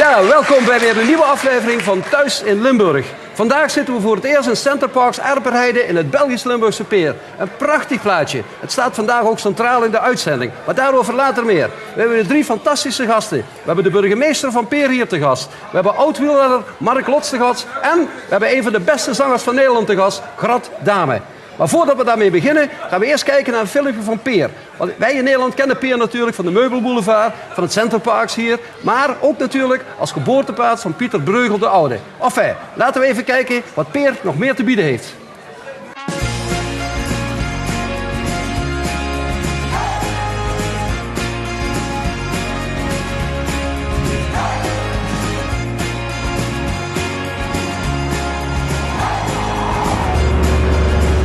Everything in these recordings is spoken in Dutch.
Ja, welkom bij weer een nieuwe aflevering van Thuis in Limburg. Vandaag zitten we voor het eerst in Centerparks Erpenheide in het Belgisch-Limburgse Peer. Een prachtig plaatje. Het staat vandaag ook centraal in de uitzending, maar daarover later meer. We hebben weer 3 fantastische gasten. We hebben de burgemeester van Peer hier te gast. We hebben oud-wielrenner Mark Lots te gast. En we hebben een van de beste zangers van Nederland te gast, Grat Dame. Maar voordat we daarmee beginnen, gaan we eerst kijken naar een filmpje van Peer. Want wij in Nederland kennen Peer natuurlijk van de Meubelboulevard, van het Centerparks hier. Maar ook natuurlijk als geboorteplaats van Pieter Bruegel de Oude. Enfin, laten we even kijken wat Peer nog meer te bieden heeft.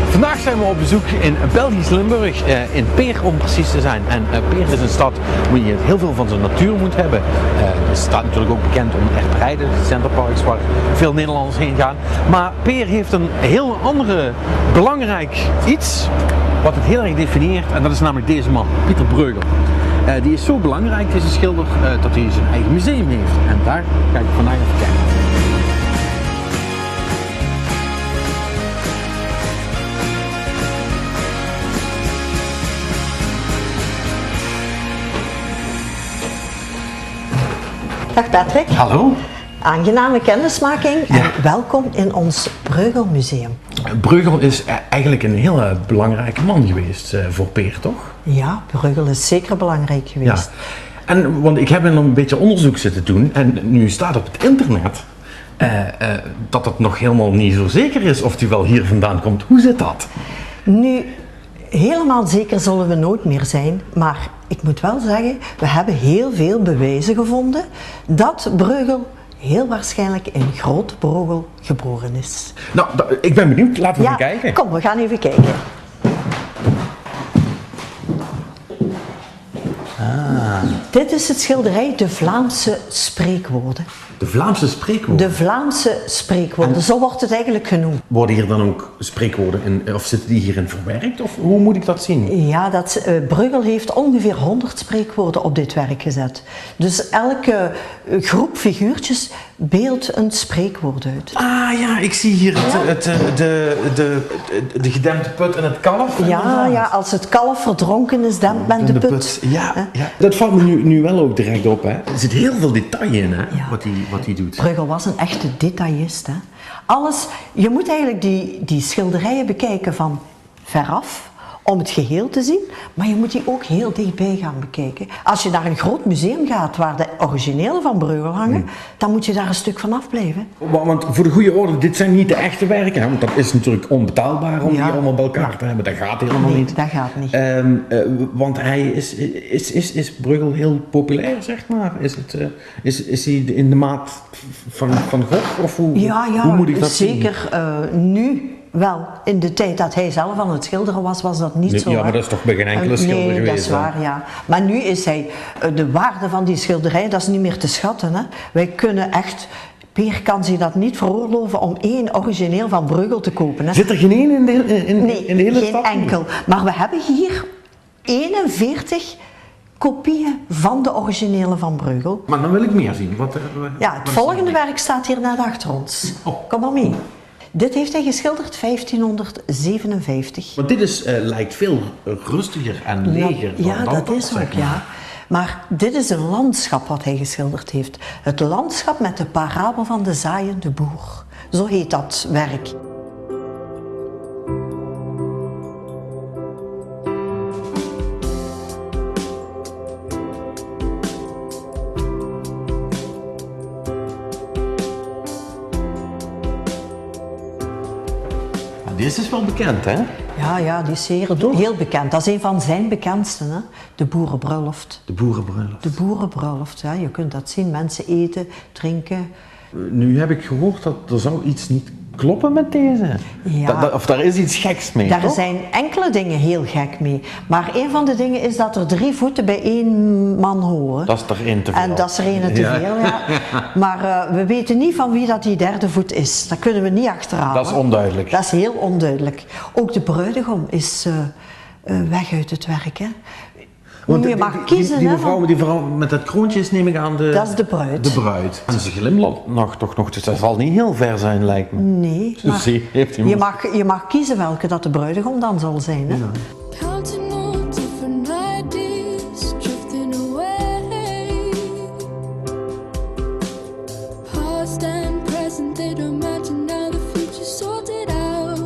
Vandaag zijn we op bezoek in Belgisch Limburg, in Peer om precies te zijn. En Peer is een stad waar je heel veel van zijn natuur moet hebben. Het staat natuurlijk ook bekend om Erpenheide, Centerparks, waar veel Nederlanders heen gaan. Maar Peer heeft een heel andere belangrijk iets wat het heel erg definieert. En dat is namelijk deze man, Pieter Bruegel. Die is zo belangrijk, deze schilder, dat hij zijn eigen museum heeft. En daar ga ik vandaag even kijken. Dag Patrick. Hallo. Aangename kennismaking en welkom in ons Bruegel Museum. Bruegel is eigenlijk een hele belangrijke man geweest voor Peer, toch? Ja, Bruegel is zeker belangrijk geweest. Ja. Want ik heb een beetje onderzoek zitten doen en nu staat op het internet dat het nog helemaal niet zo zeker is of hij wel hier vandaan komt. Hoe zit dat? Nu, helemaal zeker zullen we nooit meer zijn, maar ik moet wel zeggen, we hebben heel veel bewijzen gevonden dat Bruegel heel waarschijnlijk in Groot-Bruegel geboren is. Nou, ik ben benieuwd. Laten we even kijken. Kom, we gaan even kijken. Dit is het schilderij De Vlaamse Spreekwoorden. De Vlaamse spreekwoorden? De Vlaamse spreekwoorden, zo wordt het eigenlijk genoemd. Worden hier dan ook spreekwoorden in, of zitten die hierin verwerkt? Of hoe moet ik dat zien? Ja, Bruegel heeft ongeveer 100 spreekwoorden op dit werk gezet. Dus elke groep figuurtjes beeldt een spreekwoord uit. Ah ja, ik zie hier de gedempte put en het kalf. Ja, als het kalf verdronken is, dempt men de put. Ja, dat valt me nu wel ook direct op. Hè. Er zit heel veel detail in, hè, wat hij doet. Bruegel was een echte detailist. Hè. Je moet eigenlijk die schilderijen bekijken van veraf om het geheel te zien, maar je moet die ook heel dichtbij gaan bekijken. Als je naar een groot museum gaat waar de originele van Bruegel hangen, dan moet je daar een stuk van afblijven. Want voor de goede orde, dit zijn niet de echte werken, hè? Want dat is natuurlijk onbetaalbaar om die allemaal bij elkaar te hebben. Dat gaat helemaal niet. Dat gaat niet. Want is Bruegel heel populair, zeg maar? Is hij in de maat van Gogh? Of hoe moet ik dat zeker nu. Wel, in de tijd dat hij zelf aan het schilderen was dat niet zo. Ja, maar dat is toch bij geen enkele schilder geweest? Nee, dat is waar, ja. Maar nu is hij, de waarde van die schilderij, dat is niet meer te schatten. Hè. Wij kunnen echt, Peer kan zich dat niet veroorloven om 1 origineel van Bruegel te kopen. Hè. Zit er geen één in de hele stad? Nee, geen enkel. Maar we hebben hier 41 kopieën van de originele van Bruegel. Maar dan wil ik meer zien. Het volgende werk staat hier net achter ons. Kom maar mee. Dit heeft hij geschilderd 1557. Want dit lijkt veel rustiger en leger dan dat is ook, ja. Maar dit is een landschap wat hij geschilderd heeft. Het landschap met de parabel van de zaaiende boer. Zo heet dat werk. Deze is wel bekend, hè? Ja, die is heel bekend. Dat is een van zijn bekendste, hè? De Boerenbruiloft. De Boerenbruiloft. De Boerenbruiloft, ja. Je kunt dat zien. Mensen eten, drinken. Nu heb ik gehoord dat er zou iets niet kloppen met deze. Ja. Of daar is iets geks mee, Daar toch? zijn enkele dingen heel gek mee. Maar een van de dingen is dat er 3 voeten bij 1 man horen. Dat is er 1 te veel. En dat is er 1 te veel, ja. Maar we weten niet van wie dat die 3e voet is. Dat kunnen we niet achterhalen. Dat is onduidelijk. Dat is heel onduidelijk. Ook de bruidegom is weg uit het werk, hè. Want je mag kiezen, die hè, mevrouw, die vrouw met dat kroontje is, neem ik aan de... Dat is de bruid. De bruid. En ze glimlacht nog, dus dat zal niet heel ver zijn, lijkt me. Nee, maar Heeft hij je mag kiezen welke dat de bruidegom dan zal zijn. Hè? Ja. Counting on different ideas, drifting away. Past and present, they don't matter now. The future sorted out.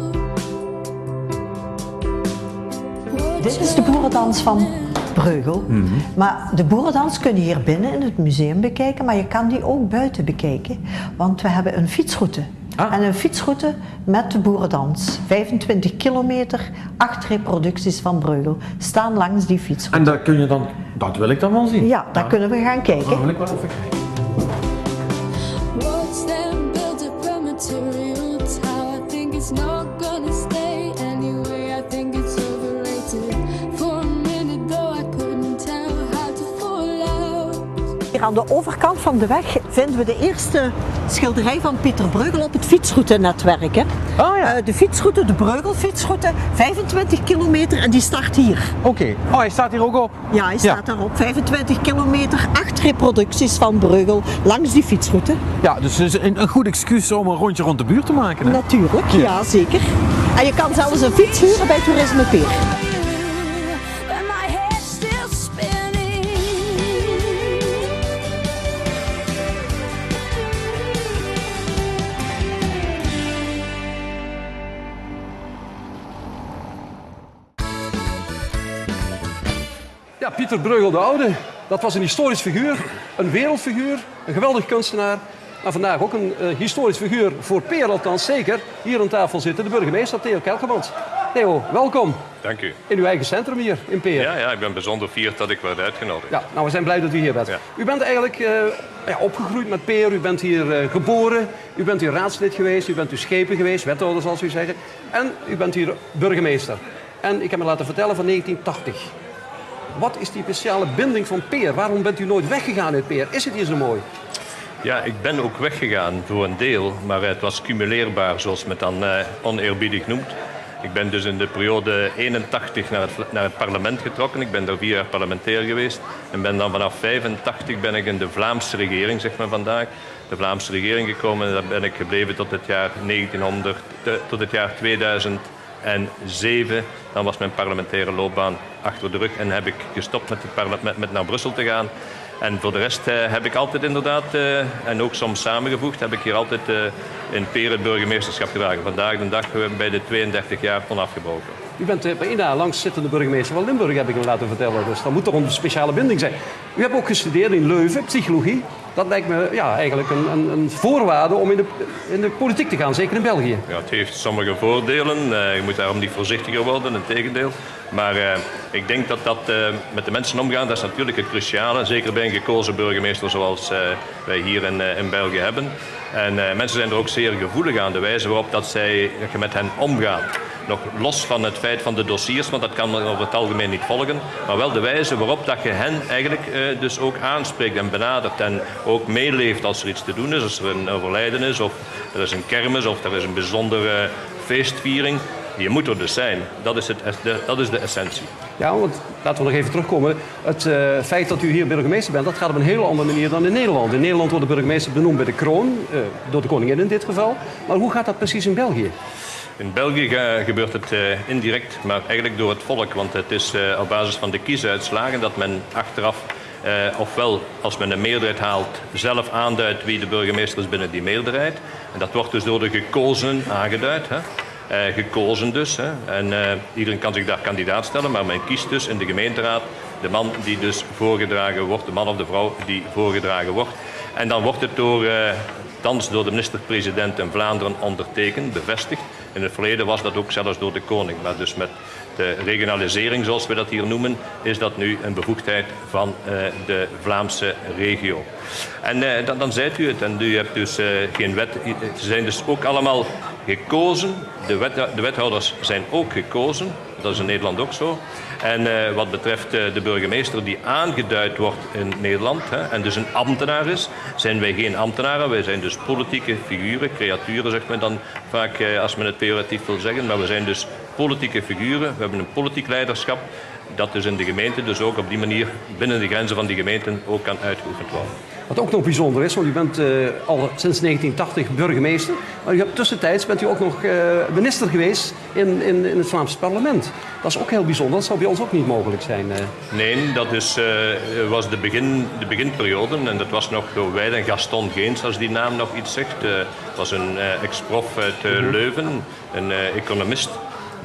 Dit is de boerendans van Breugel. Maar de boerendans kun je hier binnen in het museum bekijken, maar je kan die ook buiten bekijken. Want we hebben een fietsroute. En een fietsroute met de boerendans. 25 kilometer, 8 reproducties van Breugel staan langs die fietsroute. En dat kun je dan... Dat wil ik dan wel zien. Ja, daar kunnen we gaan kijken. Dat wil ik wel even kijken. Watch them build up a material tower. I think it's not gonna stay anyway. I think it's overrated. For a minute though, I couldn't tell how to fall out. Hier aan de overkant van de weg vinden we de eerste schilderij van Pieter Bruegel op het fietsroutenetwerk. Hè. Oh ja. De fietsroute, de Bruegel-fietsroute, 25 kilometer en die start hier. Oké. Oh, hij staat hier ook op. Ja, hij staat daarop. 25 kilometer, 8 reproducties van Bruegel langs die fietsroute. Ja, dus het is een goed excuus om een rondje rond de buurt te maken. Hè? Natuurlijk, ja zeker. En je kan zelfs een fiets huren bij Toerisme Peer. But my head's still spinning. Ja, Pieter Bruegel de Oude, dat was een historisch figuur, een wereldfiguur, een geweldig kunstenaar. Maar vandaag ook een historisch figuur voor Peer althans zeker. Hier aan tafel zitten de burgemeester Theo Kelkemans. Theo, welkom. Dank u. In uw eigen centrum hier in Peer. Ja, ik ben bijzonder fier dat ik werd uitgenodigd. Ja, nou, we zijn blij dat u hier bent. Ja. U bent eigenlijk opgegroeid met Peer, u bent hier geboren, u bent hier raadslid geweest, u bent hier schepen geweest, wethouder zoals u zeggen. En u bent hier burgemeester. En ik heb me laten vertellen van 1980. Wat is die speciale binding van Peer? Waarom bent u nooit weggegaan uit Peer? Is het hier zo mooi? Ja, ik ben ook weggegaan voor een deel, maar het was cumuleerbaar, zoals men het dan oneerbiedig noemt. Ik ben dus in de periode 81 naar het parlement getrokken. Ik ben daar 4 jaar parlementair geweest. En ben dan vanaf 85 ben ik in de Vlaamse regering, zeg maar vandaag, de Vlaamse regering gekomen. En daar ben ik gebleven tot het jaar 2007. Dan was mijn parlementaire loopbaan achter de rug en heb ik gestopt met naar Brussel te gaan. En voor de rest heb ik altijd inderdaad, en ook soms samengevoegd, heb ik hier altijd in Peer het burgemeesterschap gedragen. Vandaag de dag bij de 32 jaar onafgebroken. U bent bijna langstzittende burgemeester van Limburg, heb ik me laten vertellen. Dus dat moet toch een speciale binding zijn. U hebt ook gestudeerd in Leuven, psychologie. Dat lijkt me eigenlijk een voorwaarde om in de politiek te gaan, zeker in België. Ja, het heeft sommige voordelen. Je moet daarom niet voorzichtiger worden, integendeel. Maar ik denk dat met de mensen omgaan, dat is natuurlijk het cruciale. Zeker bij een gekozen burgemeester zoals wij hier in België hebben. En mensen zijn er ook zeer gevoelig aan, de wijze waarop dat je met hen omgaat. Nog los van het feit van de dossiers, want dat kan men over het algemeen niet volgen. Maar wel de wijze waarop dat je hen eigenlijk dus ook aanspreekt en benadert. En ook meeleeft als er iets te doen is. Als er een overlijden is, of er is een kermis, of er is een bijzondere feestviering. Je moet er dus zijn. Dat is de essentie. Ja, want laten we nog even terugkomen. Het feit dat u hier burgemeester bent, dat gaat op een hele andere manier dan in Nederland. In Nederland wordt de burgemeester benoemd bij de kroon, door de koningin in dit geval. Maar hoe gaat dat precies in België? In België gebeurt het indirect, maar eigenlijk door het volk. Want het is op basis van de kiesuitslagen dat men achteraf, ofwel als men een meerderheid haalt, zelf aanduidt wie de burgemeester is binnen die meerderheid. En dat wordt dus door de gekozenen aangeduid. Hè? Gekozen dus. Hè? En iedereen kan zich daar kandidaat stellen, maar men kiest dus in de gemeenteraad de man die dus voorgedragen wordt, de man of de vrouw die voorgedragen wordt. En dan wordt het thans door de minister-president in Vlaanderen ondertekend, bevestigd. In het verleden was dat ook zelfs door de koning. Maar dus met de regionalisering, zoals we dat hier noemen, is dat nu een bevoegdheid van de Vlaamse regio. En dan zei u het, en u hebt dus geen wet. Ze zijn dus ook allemaal gekozen. De wethouders zijn ook gekozen. Dat is in Nederland ook zo. En wat betreft de burgemeester die aangeduid wordt in Nederland, en dus een ambtenaar is, zijn wij geen ambtenaren. Wij zijn dus politieke figuren, creaturen zegt men dan vaak als men het pejoratief wil zeggen. Maar we zijn dus politieke figuren. We hebben een politiek leiderschap. dat dus in de gemeente dus ook op die manier binnen de grenzen van die gemeenten ook kan uitgeoefend worden. Wat ook nog bijzonder is, want u bent al sinds 1980 burgemeester, maar u hebt tussentijds bent u ook nog minister geweest in het Vlaamse parlement. Dat is ook heel bijzonder, dat zou bij ons ook niet mogelijk zijn. Nee, dat was de beginperiode en dat was nog door Weiden Gaston Geens, als die naam nog iets zegt. Was een ex-prof uit Leuven, een economist.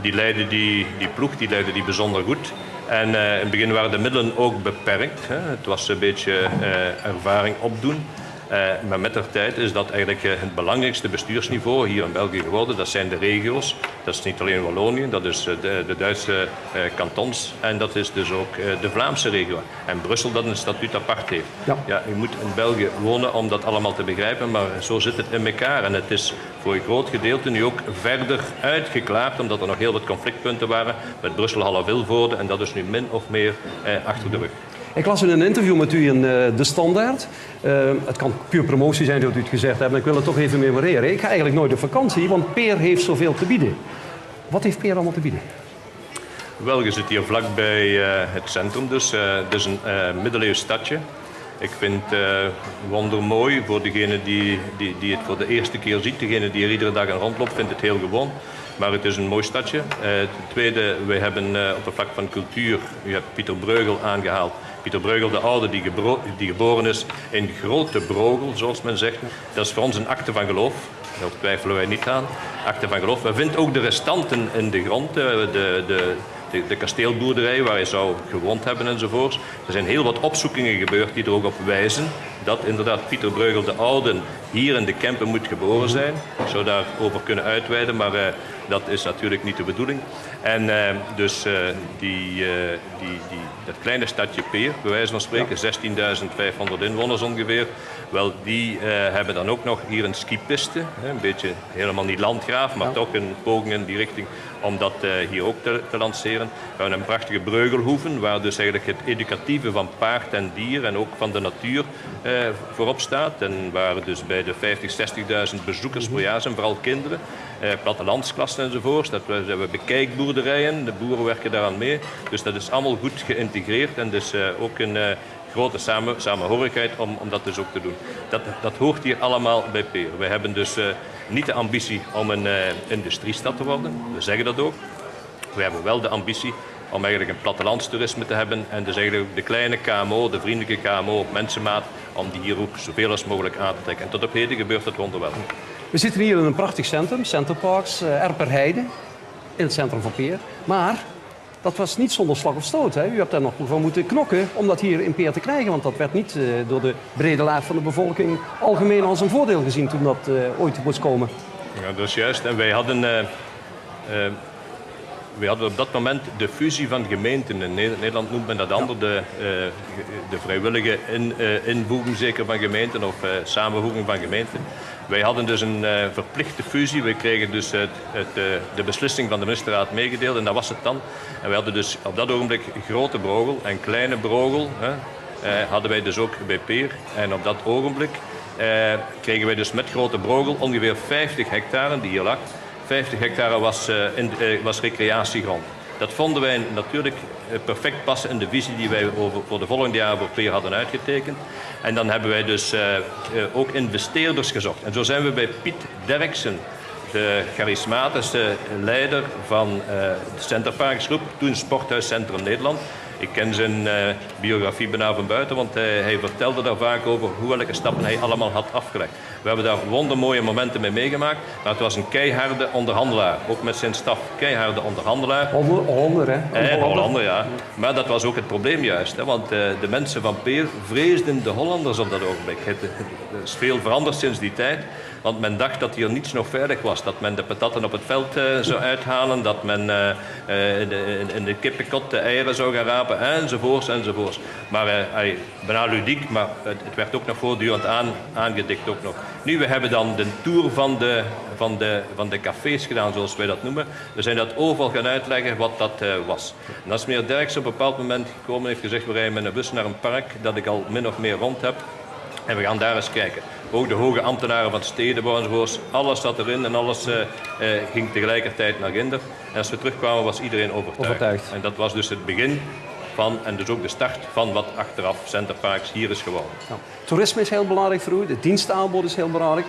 Die leidde die ploeg, die leidde die bijzonder goed. En in het begin waren de middelen ook beperkt. Hè. Het was een beetje ervaring opdoen. Maar met de tijd is dat eigenlijk het belangrijkste bestuursniveau hier in België geworden. Dat zijn de regio's. Dat is niet alleen Wallonië, dat is de Duitse kantons. En dat is dus ook de Vlaamse regio. En Brussel dat een statuut apart heeft. Ja, je moet in België wonen om dat allemaal te begrijpen. Maar zo zit het in elkaar. En het is voor een groot gedeelte nu ook verder uitgeklaard. Omdat er nog heel wat conflictpunten waren met Brussel-Halle-Vilvoorde. En dat is nu min of meer achter de rug. Ik las in een interview met u in De Standaard. Het kan puur promotie zijn dat u het gezegd hebt, maar ik wil het toch even memoreren. Ik ga eigenlijk nooit op vakantie, want Peer heeft zoveel te bieden. Wat heeft Peer allemaal te bieden? Wel, je zit hier vlakbij het centrum, dus het is een middeleeuws stadje. Ik vind het wondermooi voor degene die het voor de eerste keer ziet. Degene die er iedere dag aan rondloopt, vindt het heel gewoon. Maar het is een mooi stadje. Ten tweede, wij hebben op het vlak van cultuur, u hebt Pieter Bruegel aangehaald. Pieter Bruegel de Oude, die geboren is in Grote Brogel, zoals men zegt. Dat is voor ons een akte van geloof. Daar twijfelen wij niet aan. Akte van geloof. We vinden ook de restanten in de grond, de kasteelboerderij waar je zou gewoond hebben enzovoorts. Er zijn heel wat opzoekingen gebeurd die er ook op wijzen dat inderdaad Pieter Bruegel de Oude hier in de Kempen moet geboren zijn. Ik zou daarover kunnen uitweiden, maar dat is natuurlijk niet de bedoeling. En dus dat kleine stadje Peer, bij wijze van spreken, 16.500 inwoners ongeveer. Wel, die hebben dan ook nog hier een skipiste. Een beetje helemaal niet landgraaf, maar toch een poging in die richting om dat hier ook te lanceren. We hebben een prachtige Breugelhoeven, waar dus eigenlijk het educatieve van paard en dier en ook van de natuur voorop staat. En waar dus bij de 50.000, 60.000 bezoekers per jaar zijn, vooral kinderen. Plattelandsklassen enzovoort. Dat we hebben bekijkboerderijen, de boeren werken daaraan mee. Dus dat is allemaal goed geïntegreerd en dus ook een grote samenhorigheid om dat dus ook te doen. Dat hoort hier allemaal bij Peer. Wij hebben dus niet de ambitie om een industriestad te worden. We zeggen dat ook. We hebben wel de ambitie om eigenlijk een plattelandstoerisme te hebben en dus eigenlijk de kleine KMO, de vriendelijke KMO op mensenmaat, om die hier ook zoveel als mogelijk aan te trekken. En tot op heden gebeurt dat wonderwel. We zitten hier in een prachtig centrum, Centerparks, Erperheide, in het centrum van Peer. Maar dat was niet zonder slag of stoot. Hè? U hebt daar nog voor moeten knokken om dat hier in Peer te krijgen. Want dat werd niet door de brede laag van de bevolking algemeen als een voordeel gezien toen dat ooit moest komen. Ja, dat is juist. En wij hadden op dat moment de fusie van gemeenten. In Nederland noemt men dat anders, de vrijwillige invoeging zeker van gemeenten of samenvoeging van gemeenten. Wij hadden dus een verplichte fusie. We kregen dus de beslissing van de ministerraad meegedeeld en dat was het dan. En wij hadden dus op dat ogenblik Grote Brogel en Kleine Brogel. Hadden wij dus ook bij Peer. En op dat ogenblik kregen wij dus met Grote Brogel ongeveer 50 hectare die hier lag. 50 hectare was recreatiegrond. Dat vonden wij natuurlijk perfect passen in de visie die wij voor de volgende jaren voor Peer hadden uitgetekend. En dan hebben wij dus ook investeerders gezocht. En zo zijn we bij Piet Derksen, de charismatische leider van de Centerparks Groep, toen Sporthuiscentrum Nederland. Ik ken zijn biografie bijna van buiten, want hij vertelde daar vaak over welke stappen hij allemaal had afgelegd. We hebben daar wondermooie momenten mee meegemaakt, maar het was een keiharde onderhandelaar. Ook met zijn staf, keiharde onderhandelaar. Hollander, hè? Hollander, ja. Maar dat was ook het probleem juist, hè, want de mensen van Peer vreesden de Hollanders op dat ogenblik. Er is veel veranderd sinds die tijd. Want men dacht dat hier niets nog veilig was. Dat men de patatten op het veld zou uithalen. Dat men in de kippenkot de eieren zou gaan rapen. Enzovoorts, enzovoorts. Maar bijna ludiek, maar het werd ook nog voortdurend aangedikt ook nog. Nu, we hebben dan de tour van de cafés gedaan, zoals wij dat noemen. We zijn dat overal gaan uitleggen wat dat was. En als meneer Derksen op een bepaald moment gekomen heeft gezegd, we rijden met een bus naar een park dat ik al min of meer rond heb. En we gaan daar eens kijken. Ook de hoge ambtenaren van stedenbouw enzovoorts. Alles zat erin en alles ging tegelijkertijd naar Ginder. En als we terugkwamen was iedereen overtuigd. En dat was dus het begin van en dus ook de start van wat achteraf Centerparks hier is geworden. Ja. Toerisme is heel belangrijk voor u, de dienstaanbod is heel belangrijk.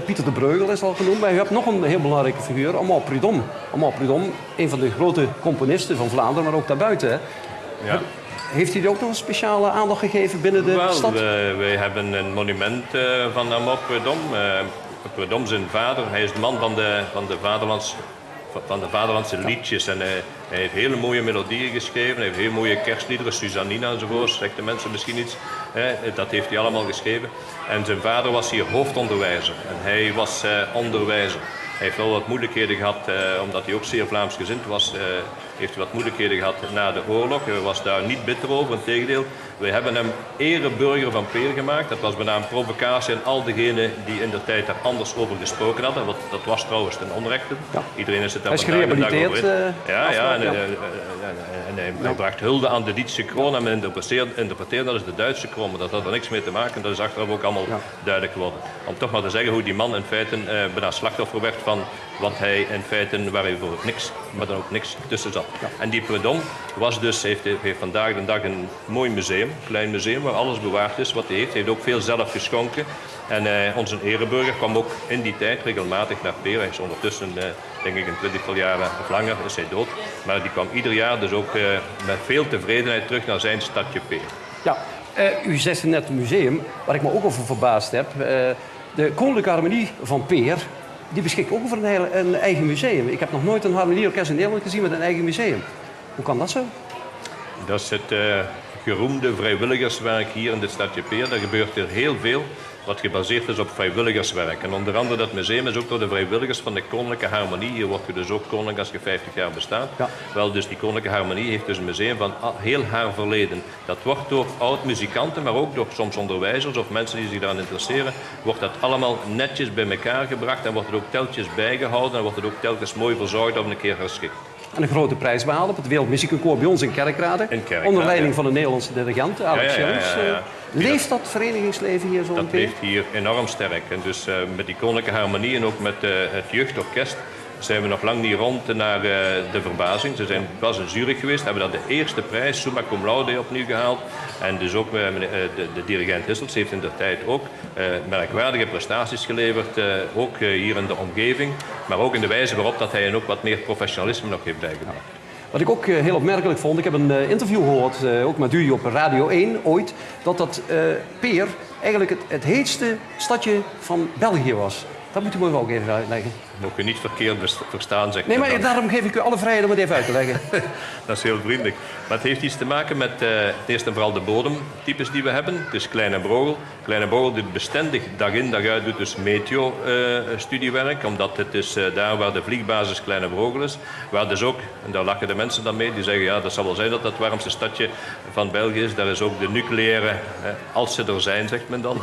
Pieter de Breugel is al genoemd, maar u hebt nog een heel belangrijke figuur, Armand Prudhomme. Armand Prudhomme, een van de grote componisten van Vlaanderen, maar ook daarbuiten. Hè? Ja. Heeft u die ook nog een speciale aandacht gegeven binnen de stad? Wij hebben een monument van Armand Prudhomme. Prudhomme zijn vader, hij is de man van de vaderlandse liedjes. En hij heeft hele mooie melodieën geschreven. Hij heeft heel mooie kerstliederen, Susanina enzovoort. Zegt de mensen misschien iets. Dat heeft hij allemaal geschreven. En zijn vader was hier hoofdonderwijzer. En hij was onderwijzer. Hij heeft wel wat moeilijkheden gehad, omdat hij ook zeer Vlaamsgezind was. Heeft hij wat moeilijkheden gehad na de oorlog. Hij was daar niet bitter over, integendeel. Wij hebben hem ereburger van Peer gemaakt. Dat was bijna een provocatie aan al diegenen die in de tijd daar anders over gesproken hadden. Want dat was trouwens ten onrechte. Ja. Iedereen is het daar vandaag de dag over in. En hij bracht hulde aan de Dietse kroon en men interpreteerde dat is de Duitse kroon. Maar dat had er niks mee te maken. Dat is achteraf ook allemaal duidelijk geworden. Om toch maar te zeggen hoe die man in feite bijna slachtoffer werd van wat hij in feite, waar hij voor niks, maar dan ook niks tussen zat. Ja. En die Prudhomme was dus, heeft vandaag de dag een mooi museum, een klein museum waar alles bewaard is wat hij heeft. Hij heeft ook veel zelf geschonken. En onze ereburger kwam ook in die tijd regelmatig naar Peer. Hij is ondertussen, denk ik, een 20-tal jaren of langer is hij dood. Maar die kwam ieder jaar dus ook met veel tevredenheid terug naar zijn stadje Peer. Ja, u zegt net een museum, waar ik me ook over verbaasd heb. De Koninklijke Harmonie van Peer, die beschikt ook over een eigen museum. Ik heb nog nooit een harmonieorkest in Nederland gezien met een eigen museum. Hoe kan dat zo? Dat is het geroemde vrijwilligerswerk hier in dit stadje Peer. Daar gebeurt er heel veel wat gebaseerd is op vrijwilligerswerk. En onder andere dat museum is ook door de vrijwilligers van de Koninklijke Harmonie. Hier wordt je dus ook koninklijk als je 50 jaar bestaat. Ja. Wel, dus die Koninklijke Harmonie heeft dus een museum van heel haar verleden. Dat wordt door oud-muzikanten, maar ook door soms onderwijzers of mensen die zich daaraan interesseren, wordt dat allemaal netjes bij elkaar gebracht en wordt het ook telkens bijgehouden en wordt het ook telkens mooi verzorgd of een keer geschikt. En een grote prijs behaald op het Wereldmuziekconcours bij ons in Kerkrade. Onder leiding van de Nederlandse dirigent, Alex Schellers. Leeft dat verenigingsleven hier zo? Dat leeft hier enorm sterk. En dus met die Koninklijke Harmonie en ook met het jeugdorkest zijn we nog lang niet rond naar de verbazing. Ze zijn pas in Zurich geweest, hebben dat de eerste prijs, summa cum laude, opnieuw gehaald. En dus ook de dirigent Hissels heeft in de tijd ook merkwaardige prestaties geleverd, ook hier in de omgeving. Maar ook in de wijze waarop dat hij ook wat meer professionalisme nog heeft bijgebracht. Wat ik ook heel opmerkelijk vond, ik heb een interview gehoord, ook met u op Radio 1 ooit, dat Peer eigenlijk het heetste stadje van België was. Dat moet u me ook even uitleggen. Moet je niet verkeerd verstaan, zeg. Nee, maar daarom geef ik u alle vrijheid om het even uit te leggen. Dat is heel vriendelijk. Maar het heeft iets te maken met eerst en vooral de bodemtypes die we hebben. Het is Kleine Brogel. Kleine Brogel doet bestendig dag in dag uit doet dus meteo-studiewerk. Omdat het is daar waar de vliegbasis Kleine Brogel is. Waar dus ook, en daar lachen de mensen dan mee, die zeggen ja, dat zal wel zijn dat het warmste stadje van België is. Daar is ook de nucleaire, als ze er zijn, zegt men dan.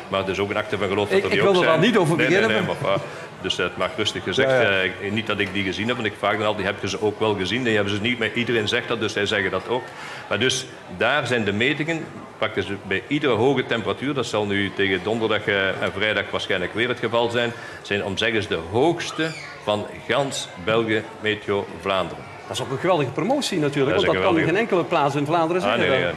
Maar er is ook een akte van geloof dat er die ook zijn. Ik wil er daar niet over beginnen. Nee, maar dus het mag rustig gezegd. Ja. Niet dat ik die gezien heb, want ik vraag dan altijd, heb je ze ook wel gezien? Nee, hebben ze niet, maar iedereen zegt dat, dus zij zeggen dat ook. Maar dus daar zijn de metingen, praktisch bij iedere hoge temperatuur, dat zal nu tegen donderdag en vrijdag waarschijnlijk weer het geval zijn om zeggen de hoogste van gans België, Meteo Vlaanderen. Dat is ook een geweldige promotie natuurlijk, want dat kan in geen enkele plaats in Vlaanderen zijn.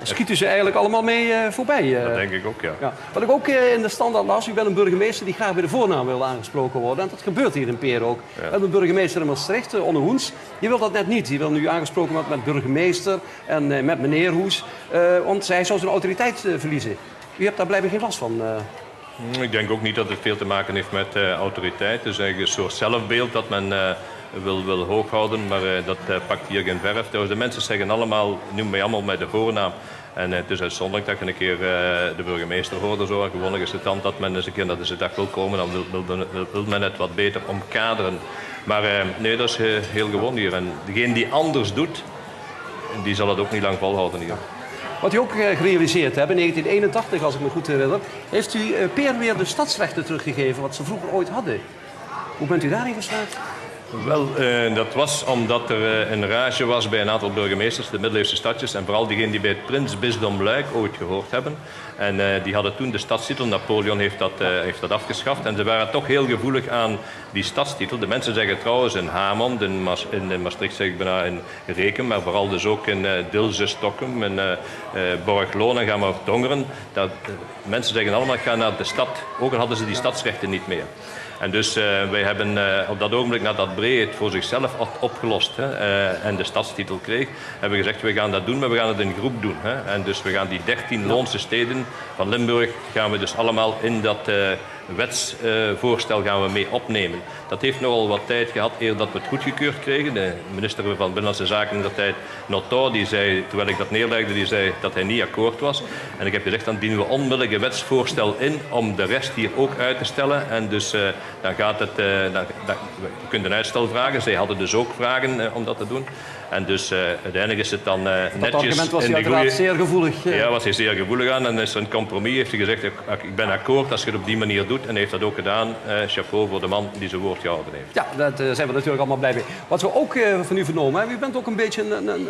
Schieten ze eigenlijk allemaal mee voorbij? Dat denk ik ook, ja. Wat ik ook in de standaard las, u bent een burgemeester die graag bij de voornaam wil aangesproken worden. En dat gebeurt hier in Peer ook. Ja. We hebben een burgemeester in Maastricht, Onne Hoens. Die wil dat net niet. Die wil nu aangesproken worden met burgemeester en met meneer Hoes. Want zij zou zijn autoriteit verliezen. U hebt daar blijkbaar geen last van. Ik denk ook niet dat het veel te maken heeft met autoriteit. Het is eigenlijk een soort zelfbeeld dat men wil hoog houden, maar dat pakt hier geen verf. De mensen zeggen allemaal, noem mij allemaal met de voornaam. En het is uitzonderlijk dat je een keer de burgemeester hoorde. Zo. Gewoonlijk is het dan dat men eens een keer naar de dag wil komen, dan wil men het wat beter omkaderen. Maar nee, dat is heel gewoon hier. En degene die anders doet, die zal het ook niet lang volhouden hier. Wat u ook gerealiseerd hebt in 1981, als ik me goed herinner, heeft u Peer weer de stadsrechten teruggegeven, wat ze vroeger ooit hadden. Hoe bent u daarin geslaagd? Wel, dat was omdat er een rage was bij een aantal burgemeesters, de middeleeuwse stadjes, en vooral diegenen die bij het prinsbisdom Luik ooit gehoord hebben. En die hadden toen de stadstitel, Napoleon heeft dat afgeschaft, en ze waren toch heel gevoelig aan die stadstitel. De mensen zeggen trouwens in Hamond, in Maastricht zeg ik bijna in Rekem, maar vooral dus ook in Dilze, Stockholm, in Borgloon en gaan we Tongeren. Mensen zeggen allemaal, ik ga naar de stad, ook al hadden ze die stadsrechten niet meer. En dus wij hebben op dat ogenblik, nadat Bree het voor zichzelf had opgelost en de stadstitel kreeg, hebben we gezegd, we gaan dat doen, maar we gaan het in groep doen. En dus we gaan die 13 Loonse steden van Limburg gaan we dus allemaal in dat wetsvoorstel gaan we mee opnemen. Dat heeft nogal wat tijd gehad eer dat we het goedgekeurd kregen. De minister van Binnenlandse Zaken in dat tijd, Notot, die zei, terwijl ik dat neerlegde, die zei dat hij niet akkoord was. En ik heb gezegd, dan dienen we onmiddellijk een wetsvoorstel in om de rest hier ook uit te stellen. En dus dan gaat het, je kunt een uitstel vragen. Zij hadden dus ook vragen om dat te doen. En dus uiteindelijk is het dan netjes... Dat argument was hij uiteraard zeer gevoelig. Ja, was hij zeer gevoelig aan. En is er een compromis. Heeft hij gezegd, ik ben akkoord als je het op die manier doet. En hij heeft dat ook gedaan. Chapeau voor de man die zijn woord gehouden heeft. Ja, daar zijn we natuurlijk allemaal blij mee. Wat we ook van u vernomen hebben, u bent ook een beetje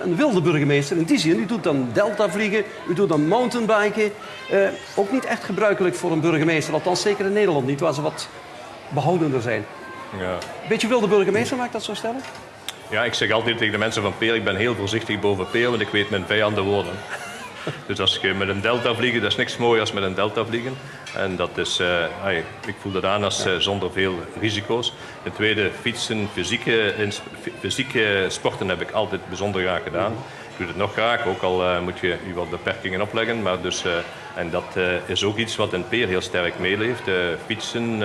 een wilde burgemeester. In die zin, u doet dan deltavliegen, u doet dan mountainbiken. Ook niet echt gebruikelijk voor een burgemeester. Althans, zeker in Nederland niet, waar ze wat behoudender zijn. Ja. Beetje wilde burgemeester, mag ik dat zo stellen? Ja, ik zeg altijd tegen de mensen van Peer, ik ben heel voorzichtig boven Peer, want ik weet mijn vijanden wonen. Dus als je met een delta vliegt, dat is niks mooier als met een delta vliegen. En dat is, ik voel dat aan als zonder veel risico's. Ten tweede, fietsen, fysieke sporten heb ik altijd bijzonder graag gedaan. Ik doe het nog graag, ook al moet je wat beperkingen opleggen. Maar dus, en dat is ook iets wat in Peer heel sterk meeleeft. Fietsen,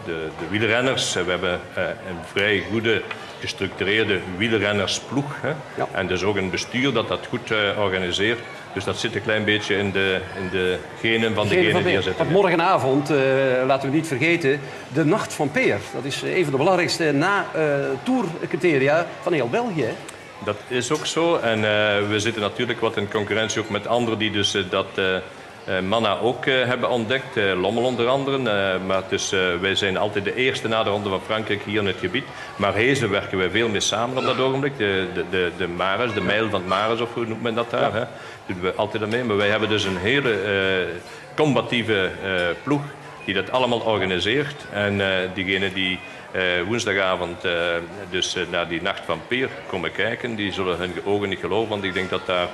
de wielrenners. We hebben een vrij goede gestructureerde wielrennersploeg. Hè? Ja. En dus ook een bestuur dat goed organiseert. Dus dat zit een klein beetje in de genen van degenen die er zitten. Want morgenavond, laten we niet vergeten, de Nacht van Peer. Dat is een van de belangrijkste tourcriteria van heel België. Hè? Dat is ook zo. En we zitten natuurlijk wat in concurrentie ook met anderen die dus dat... Manna ook hebben ontdekt, Lommel onder andere. Maar dus, wij zijn altijd de eerste na de Ronde van Frankrijk hier in het gebied. Marhezen werken wij veel mee samen op dat ogenblik. De Mares, de mijl van het Mares, of hoe noemt men dat daar? Ja. Hè? Doen we altijd aan mee. Maar wij hebben dus een hele combatieve ploeg die dat allemaal organiseert. En diegenen die woensdagavond dus naar die Nacht van Peer komen kijken, die zullen hun ogen niet geloven, want ik denk dat daar...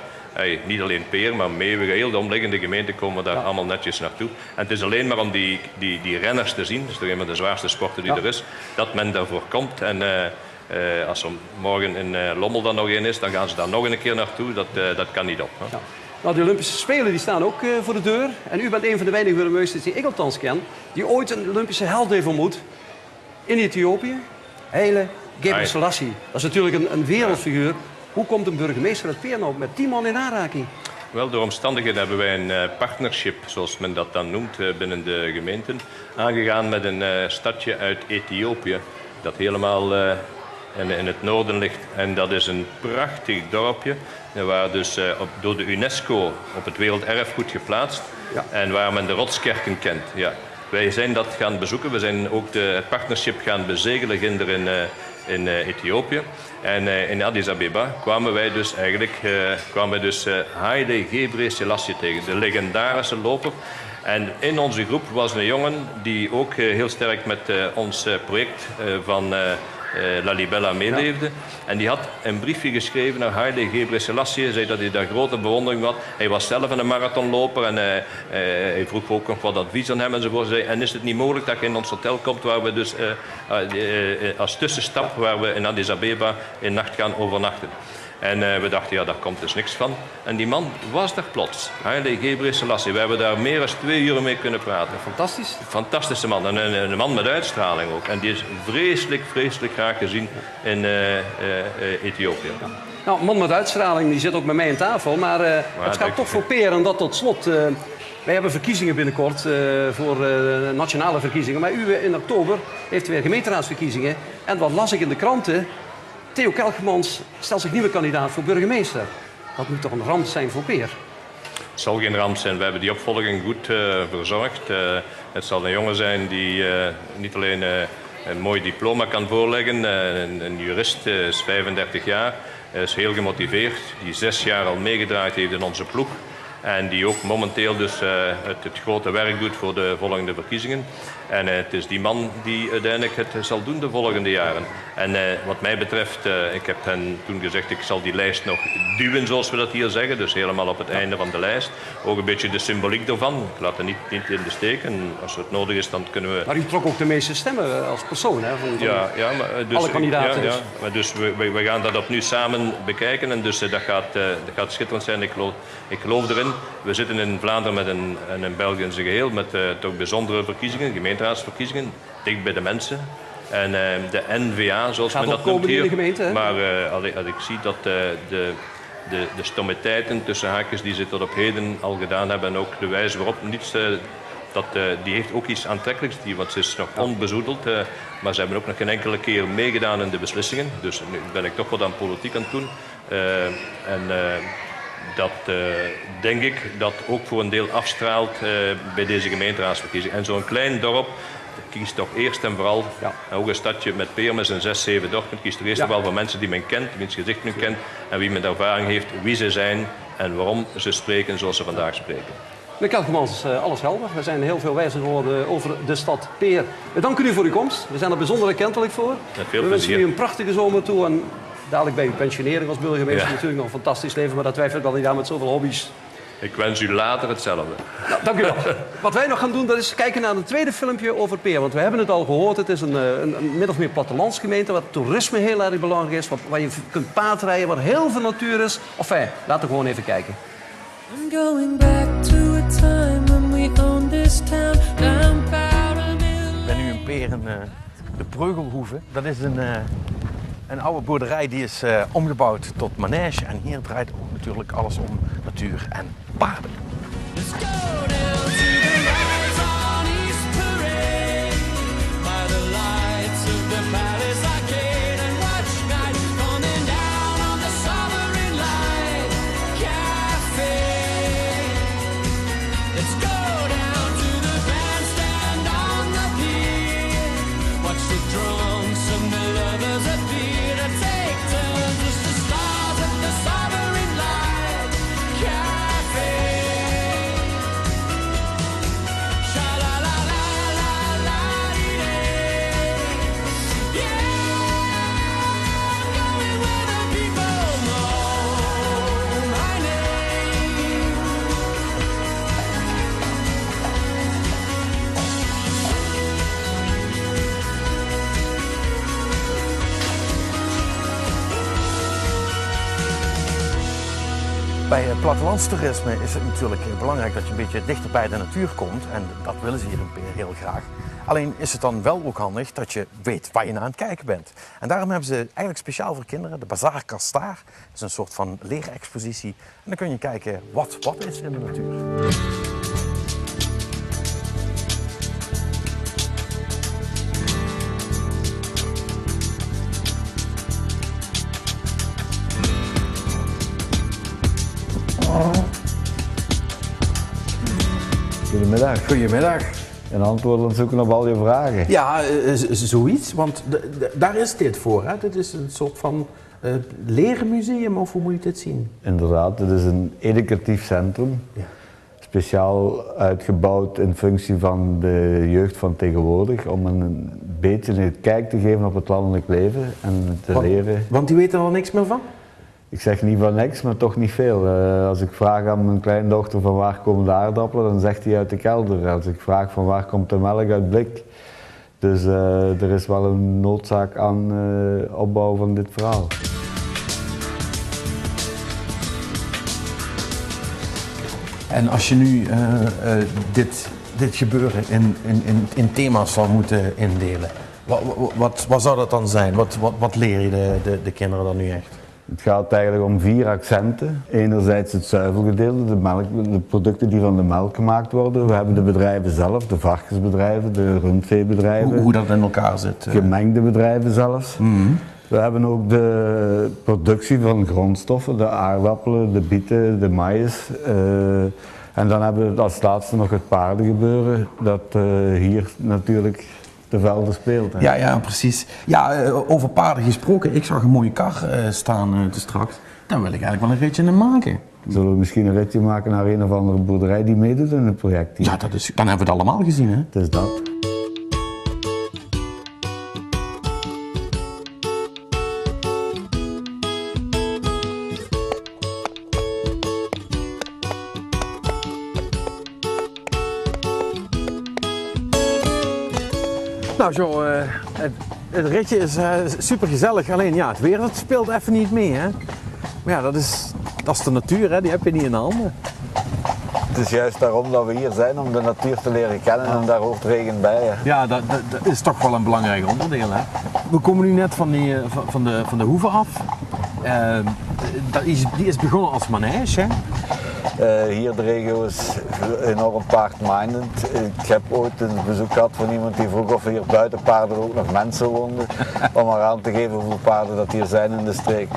niet alleen Peer, maar Meeuwige, heel de omliggende gemeenten komen daar allemaal netjes naartoe. En het is alleen maar om die renners te zien, dat is toch een van de zwaarste sporten die er is, dat men daarvoor komt. En als er morgen in Lommel dan nog één is, dan gaan ze daar nog een keer naartoe. Dat kan niet op. Hè? Ja. Nou, de Olympische Spelen die staan ook voor de deur. En u bent een van de weinige burgemeesters die ik althans ken, die ooit een Olympische held heeft ontmoet in Ethiopië. Haile Gebrselassie. Dat is natuurlijk een wereldfiguur. Hoe komt een burgemeester uit Peer nou met die man in aanraking? Wel, door omstandigheden hebben wij een partnership, zoals men dat dan noemt, binnen de gemeenten, aangegaan met een stadje uit Ethiopië, dat helemaal in het noorden ligt. En dat is een prachtig dorpje, waar dus door de UNESCO op het werelderfgoed geplaatst, ja. En waar men de rotskerken kent. Ja. Wij zijn dat gaan bezoeken, we zijn ook het partnership gaan bezegelen in Ethiopië. En in Addis Abeba kwamen wij dus Haile Gebrselassie tegen, de legendarische loper. En in onze groep was een jongen die ook heel sterk met ons project van Lalibela meeleefde. Ja. En die had een briefje geschreven naar Haile Gebrselassie, zei dat hij daar grote bewondering had. Hij was zelf een marathonloper en hij vroeg ook nog wat advies aan hem enzovoort. Zei, en is het niet mogelijk dat je in ons hotel komt waar we dus als tussenstap waar we in Addis Abeba in nacht gaan overnachten. En we dachten, ja, daar komt dus niks van. En die man was daar plots. Haile Gebrselassie. We hebben daar meer dan 2 uur mee kunnen praten. Fantastisch. Fantastische man. En een man met uitstraling ook. En die is vreselijk, vreselijk graag gezien in Ethiopië. Ja. Nou, een man met uitstraling die zit ook met mij aan tafel. Maar het gaat toch voor Peer. En dat tot slot. Wij hebben verkiezingen binnenkort voor nationale verkiezingen. Maar u in oktober heeft weer gemeenteraadsverkiezingen. En wat las ik in de kranten... Theo Kelkemans stelt zich nieuwe kandidaat voor burgemeester. Dat moet toch een ramp zijn voor Peer? Het zal geen ramp zijn. We hebben die opvolging goed verzorgd. Het zal een jongen zijn die niet alleen een mooi diploma kan voorleggen. Een jurist is 35 jaar, is heel gemotiveerd, die 6 jaar al meegedraaid heeft in onze ploeg. En die ook momenteel dus het grote werk doet voor de volgende verkiezingen. En het is die man die uiteindelijk het zal doen de volgende jaren. En wat mij betreft, ik heb hen toen gezegd, ik zal die lijst nog duwen, zoals we dat hier zeggen. Dus helemaal op het einde van de lijst. Ook een beetje de symboliek ervan. Ik laat het niet in de steek. En als het nodig is, dan kunnen we... Maar u trok ook de meeste stemmen als persoon, hè? Van Ja, maar dus, alle kandidaten. ja, maar dus we gaan dat opnieuw samen bekijken. En dus dat gaat schitterend zijn. Ik geloof erin. We zitten in Vlaanderen met een België in zijn geheel. Met toch bijzondere verkiezingen, gemeenteraadsverkiezingen. Dicht bij de mensen. En de NVA, zoals men dat noemt hier. Gemeente, maar als ik zie dat de stomiteiten tussen haakjes die ze tot op heden al gedaan hebben en ook de wijze waarop niets... die heeft ook iets aantrekkelijks, want ze is nog onbezoedeld. Maar ze hebben ook nog geen enkele keer meegedaan in de beslissingen. Dus nu ben ik toch wat aan politiek aan het doen. Dat denk ik dat ook voor een deel afstraalt bij deze gemeenteraadsverkiezingen. En zo'n klein dorp kiest toch eerst en vooral, ook een stadje met Peermens en 6, 7 dorpen, kiest toch eerst en vooral voor mensen die men kent, wiens gezicht men kent en wie met ervaring heeft, wie ze zijn en waarom ze spreken zoals ze vandaag spreken. Meneer Kelkemans, alles helder. We zijn heel veel wijzer geworden over de stad Peer. We danken u voor uw komst. We zijn er bijzonder erkentelijk voor. Met veel we wensen plezier. u een prachtige zomer toe en dadelijk bij uw pensionering als burgemeester natuurlijk nog een fantastisch leven, maar dat twijfel ik al niet aan met zoveel hobby's. Ik wens u later hetzelfde. Nou, dank u wel. Wat wij nog gaan doen, dat is kijken naar een tweede filmpje over Peer. Want we hebben het al gehoord, het is een min of meer plattelandsgemeente waar toerisme heel erg belangrijk is, waar je kunt paardrijden, waar heel veel natuur is. Enfin, laten we gewoon even kijken. I'm going back to a time when we owned this town down Powdermill. Ik ben nu in Peer in de Breugelhoeve. Dat is een oude boerderij die is omgebouwd tot manege. En hier draait ook natuurlijk alles om natuur en paarden. Let's go down to the rise on East Parade by the lights of the Palace Arcade and watch night coming down on the Sovereign Light Cafe. Let's go down to the bandstand on the pier. Watch the drunks and the lovers appear to take turns as the stars at the Sovereign Light Cafe. Bij plattelandstoerisme is het natuurlijk belangrijk dat je een beetje dichter bij de natuur komt. En dat willen ze hier in Peer heel graag. Alleen is het dan wel ook handig dat je weet waar je naar aan het kijken bent. En daarom hebben ze eigenlijk speciaal voor kinderen de Bazaar Kastaar. Dat is een soort van leerexpositie. En dan kun je kijken wat is in de natuur. Goedemiddag. Goedemiddag. Een antwoord aan zoeken op al je vragen. Ja, zoiets, want daar is dit voor. Hè? Dit is een soort van leermuseum, of hoe moet je dit zien? Inderdaad, het is een educatief centrum. Ja. Speciaal uitgebouwd in functie van de jeugd van tegenwoordig. Om een beetje een kijk te geven op het landelijk leven en te leren. Want die weten er al niks meer van? Ik zeg niet van niks, maar toch niet veel. Als ik vraag aan mijn kleindochter van waar komen de aardappelen, dan zegt hij uit de kelder. Als ik vraag van waar komt de melk uit blik. Dus er is wel een noodzaak aan opbouw van dit verhaal. En als je nu dit gebeuren in thema's zou moeten indelen, wat zou dat dan zijn? Wat leer je de kinderen dan nu echt? Het gaat eigenlijk om 4 accenten. Enerzijds het zuivelgedeelte, de producten die van de melk gemaakt worden. We hebben de bedrijven zelf, de varkensbedrijven, de rundveebedrijven. Hoe dat in elkaar zit? Gemengde bedrijven zelfs. Mm-hmm. We hebben ook de productie van grondstoffen, de aardappelen, de bieten, de maïs. En dan hebben we als laatste nog het paardengebeuren, dat hier natuurlijk de velden speelt. Hè. Ja, precies. Ja, over paarden gesproken. Ik zag een mooie kar staan te straks. Daar wil ik eigenlijk wel een ritje in maken. Zullen we misschien een ritje maken naar een of andere boerderij die meedoet in het project hier? Ja, dan hebben we het allemaal gezien, hè? Het is dat. Nou Jo, het ritje is super gezellig, alleen ja, het weer dat speelt even niet mee, hè. Maar ja, dat is de natuur, hè, die heb je niet in de handen. Het is juist daarom dat we hier zijn, om de natuur te leren kennen en daar hoort regen bij. Hè. Ja, dat is toch wel een belangrijk onderdeel, hè. We komen nu net van de hoeve af. Die is begonnen als manege, hè. Hier de regio is enorm paardmindend. Ik heb ooit een bezoek gehad van iemand die vroeg of hier buiten paarden ook nog mensen woonden. Om maar aan te geven hoeveel paarden dat hier zijn in de streek.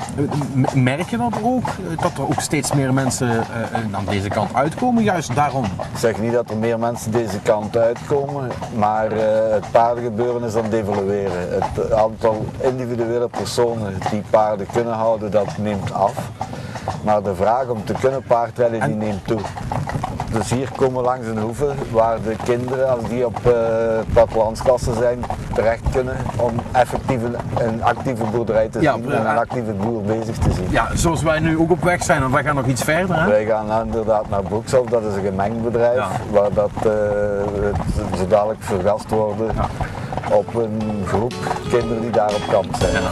Merk je dat ook? Dat er ook steeds meer mensen aan deze kant uitkomen, juist daarom? Ik zeg niet dat er meer mensen deze kant uitkomen, maar het paardengebeuren is aan het evolueren. Het aantal individuele personen die paarden kunnen houden, dat neemt af. Maar de vraag om te kunnen paardrijden, die neemt toe. Dus hier komen we langs een hoeve waar de kinderen, als die op plattelandsklassen zijn, terecht kunnen om effectief een actieve boerderij te zien en een actieve boer bezig te zien. Ja, zoals wij nu ook op weg zijn, want wij gaan nog iets verder, hè? Wij gaan inderdaad naar Broekhof, dat is een gemengd bedrijf, waar dat zo dadelijk vergast worden op een groep kinderen die daar op kamp zijn. Ja.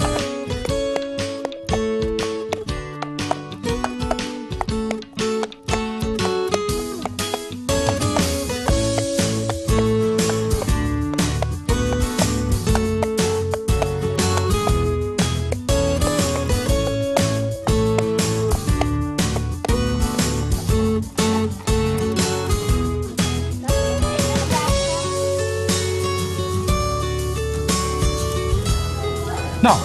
Nou,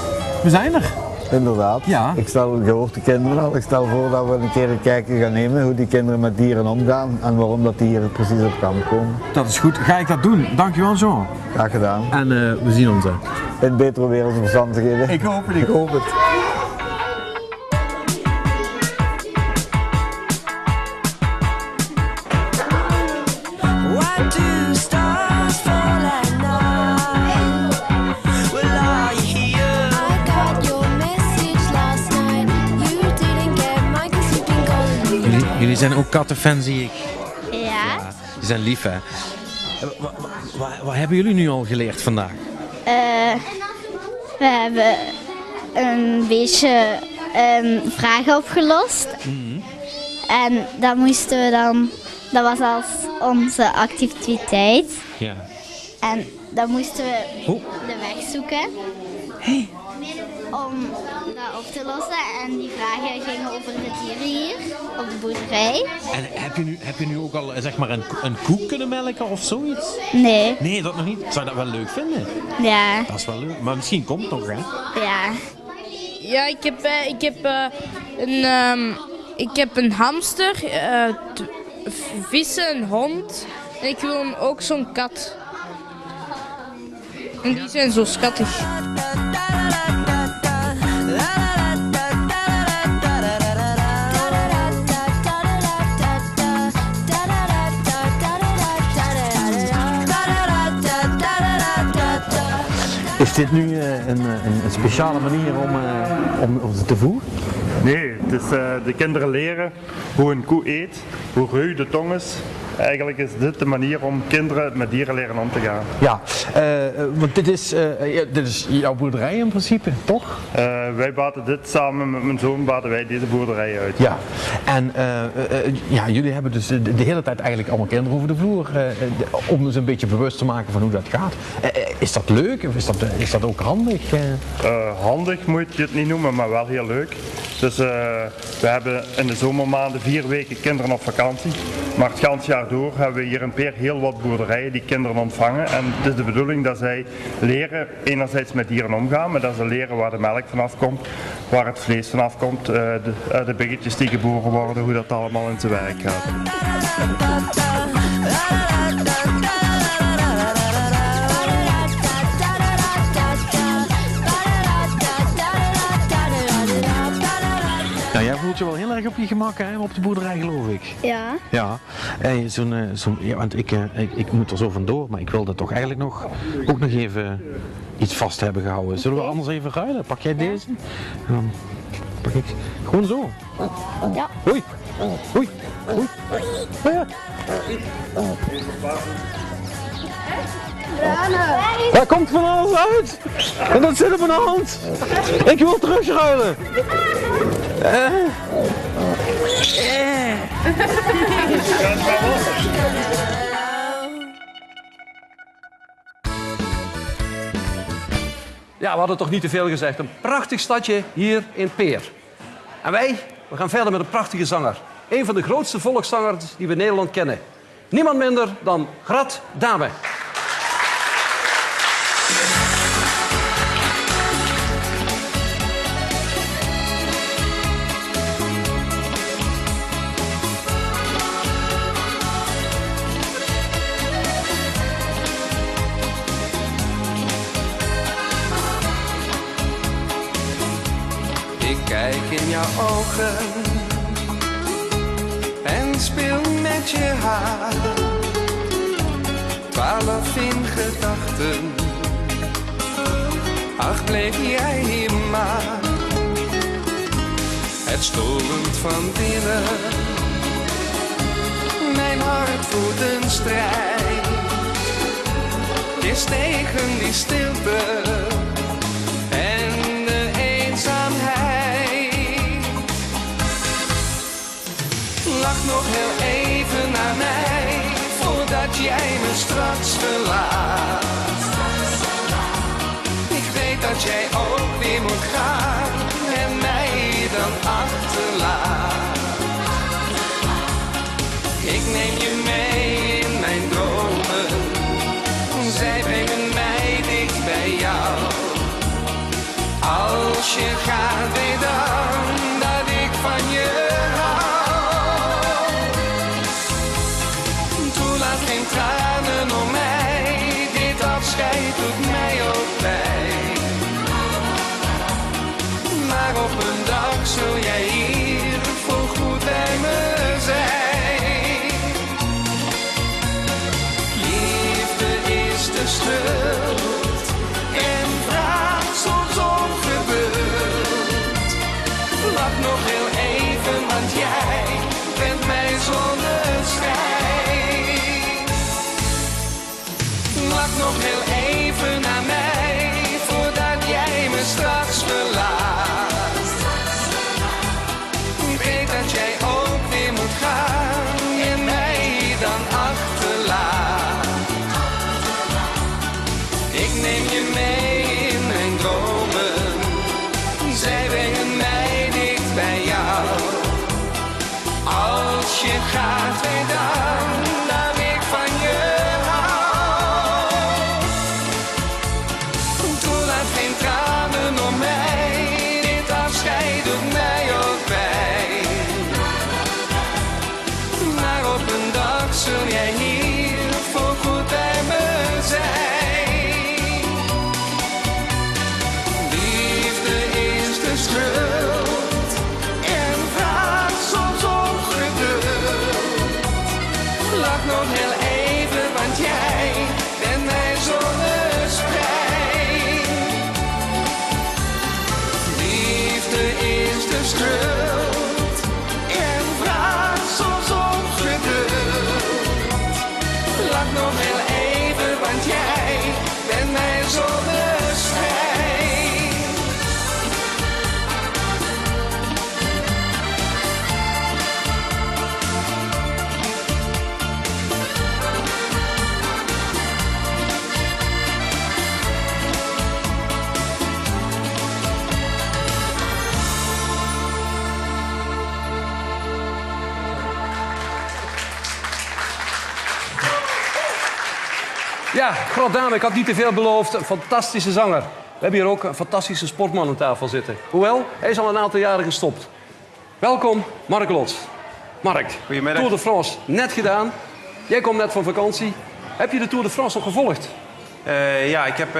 we zijn er. Inderdaad. Ja. Je hoort de kinderen al. Ik stel voor dat we een keer een kijkje gaan nemen hoe die kinderen met dieren omgaan en waarom dat die hier precies op kamp komen. Dat is goed. Ga ik dat doen. Dankjewel, Jean. Graag gedaan. En we zien ons. In betere wereldomstandigheden. Ik hoop het, ik hoop het. Why do stars fall at night? Well, are you here? I got your message last night. You didn't get mine 'cause you've been going. Jullie zijn ook kattenfans, zie ik. Ja. Die zijn lief, hè. Wat hebben jullie nu al geleerd vandaag? We hebben een beetje vragen opgelost. En dat moesten we dan, dat was als onze activiteit. Ja. En dan moesten we de weg zoeken om dat op te lossen. En die vragen gingen over de dieren hier op de boerderij. En heb je nu ook al zeg maar een koe kunnen melken of zoiets? Nee. Nee, dat nog niet. Zou je dat wel leuk vinden? Ja. Dat is wel leuk. Maar misschien komt het nog, hè? Ja. Ja, ik heb een hamster, vissen, een hond en ik wil ook zo'n kat. En die zijn zo schattig. Is dit nu een speciale manier om ze te voeren? Nee, het is de kinderen leren hoe een koe eet, hoe ruw de tong is. Eigenlijk is dit de manier om kinderen met dieren leren om te gaan. Ja, want dit is jouw boerderij in principe, toch? Wij baten dit samen met mijn zoon, baten wij deze boerderij uit. Ja, en jullie hebben dus de hele tijd eigenlijk allemaal kinderen over de vloer. Om dus een beetje bewust te maken van hoe dat gaat. Is dat leuk of is dat ook handig? Handig moet je het niet noemen, maar wel heel leuk. Dus we hebben in de zomermaanden 4 weken kinderen op vakantie. Maar het ganse jaar door hebben we hier in Peer heel wat boerderijen die kinderen ontvangen. En het is de bedoeling dat zij leren enerzijds met dieren omgaan, maar dat ze leren waar de melk vanaf komt, waar het vlees vanaf komt, de biggetjes die geboren worden, hoe dat allemaal in zijn werk gaat. op je gemak hè, op de boerderij, geloof ik. Ja. Ja, ja, want ik moet er zo vandoor, maar ik wilde toch eigenlijk ook nog even iets vast hebben gehouden. Zullen we anders even ruilen? Pak jij deze? En dan pak ik gewoon zo. Ja. Hoi. Hoi. Hoi. Ja. Daar komt van alles uit. En dat zit op mijn hand. Ik wil terugruilen. Ja, we hadden toch niet te veel gezegd. Een prachtig stadje hier in Peer. En we gaan verder met een prachtige zanger. Een van de grootste volkszangers die we in Nederland kennen. Niemand minder dan Grad Dame. Ik kijk in jouw ogen en speel met je haar. 12 in gedachten, ach bleef jij hier maar. Het stormt van binnen, mijn hart voert een strijd. Het is tegen die stilte en de eenzaamheid. Lach nog heel even naar mij, voordat jij me straks verlaat. Ik weet dat jij ook weer moet gaan en mij dan achterlaat. Ik neem je mee in mijn dromen, zij brengen mij dicht bij jou. Als je gaat, weet dan dat ik van je hou. Toelaat geen tranen om mij, dit afscheid doet mij ook pijn. Maar op een dag zul jij hier voorgoed bij me zijn. Liefde is de schuld en vraagt soms om geduld. Lach nog heel even, want jij bent mijn zonneschijn. Lach nog heel even naar mij, voordat jij me straks verlaat. Ik weet dat jij ook weer moet gaan en mij dan achterlaat. Ik neem je mee in mijn dromen, zij brengen mij dicht bij jou. Als je gaat, weet dan dat ik van je hou. Toelaat geen tranen om mij, dit afscheid doet mij ook pijn. Maar op een dag zul jij hier voorgoed bij me zijn. Liefde is de schuld en vraagt soms om geduld. Lach nog heel even, want jij bent mijn zonneschijn. Liefde is de schuld en vraagt soms om geduld. Lach nog heel even, want jij bent mijn zonneschijn. Ja, Grad Dame, ik had niet te veel beloofd. Een fantastische zanger. We hebben hier ook een fantastische sportman aan tafel zitten. Hoewel, hij is al een aantal jaren gestopt. Welkom, Mark Lots. Mark, Goedemiddag. Tour de France net gedaan. Jij komt net van vakantie. Heb je de Tour de France nog gevolgd? Ja, ik heb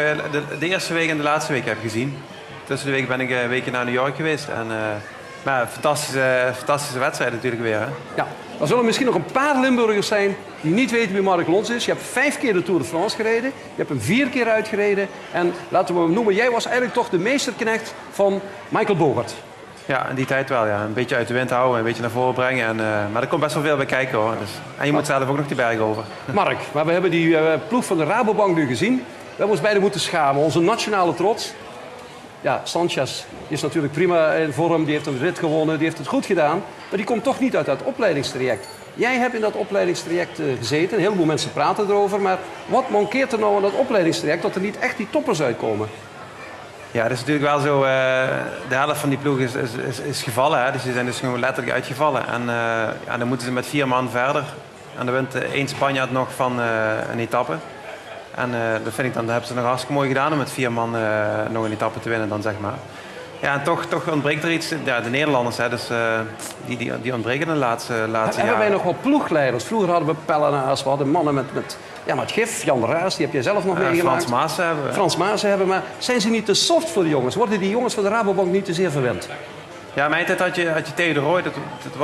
de eerste week en de laatste week heb ik gezien. Tussen de week ben ik een weekje naar New York geweest. En Maar fantastische wedstrijd natuurlijk weer. Hè? Ja, er zullen misschien nog een paar Limburgers zijn die niet weten wie Mark Lons is. Je hebt 5 keer de Tour de France gereden. Je hebt hem 4 keer uitgereden. En laten we hem noemen, jij was eigenlijk toch de meesterknecht van Michael Bogert. Ja, in die tijd wel. Ja. Een beetje uit de wind houden, een beetje naar voren brengen. Maar er komt best wel veel bij kijken hoor. Dus, en je moet zelf ook nog die berg over. Mark, maar we hebben die ploeg van de Rabobank nu gezien. We hebben ons beiden moeten schamen. Onze nationale trots. Ja, Sanchez die is natuurlijk prima in vorm. Die heeft een rit gewonnen. Die heeft het goed gedaan. Maar die komt toch niet uit dat opleidingstraject. Jij hebt in dat opleidingstraject gezeten. Een heleboel mensen praten erover. Maar wat mankeert er nou aan dat opleidingstraject dat er niet echt die toppers uitkomen? Ja, dat is natuurlijk wel zo. De helft van die ploeg is gevallen. Hè? Dus die zijn dus gewoon letterlijk uitgevallen. En dan moeten ze met 4 man verder. En dan wint 1 Spanjaard nog van een etappe. En dat vind ik dan, dat hebben ze nog hartstikke mooi gedaan om met 4 man nog een etappe te winnen dan, zeg maar. Ja, en toch ontbreekt er iets. Ja, de Nederlanders, hè, dus, die ontbreken de laatste jaren. Hebben wij nog wat ploegleiders? Vroeger hadden we Pellenaars, we hadden mannen met gif. Jan Raas, die heb jij zelf nog meegemaakt. Frans Maassen hebben we. Frans Maassen hebben we. Maar zijn ze niet te soft voor de jongens? Worden die jongens van de Rabobank niet te zeer verwend? Ja, in mijn tijd had je Theo de Rooij, dat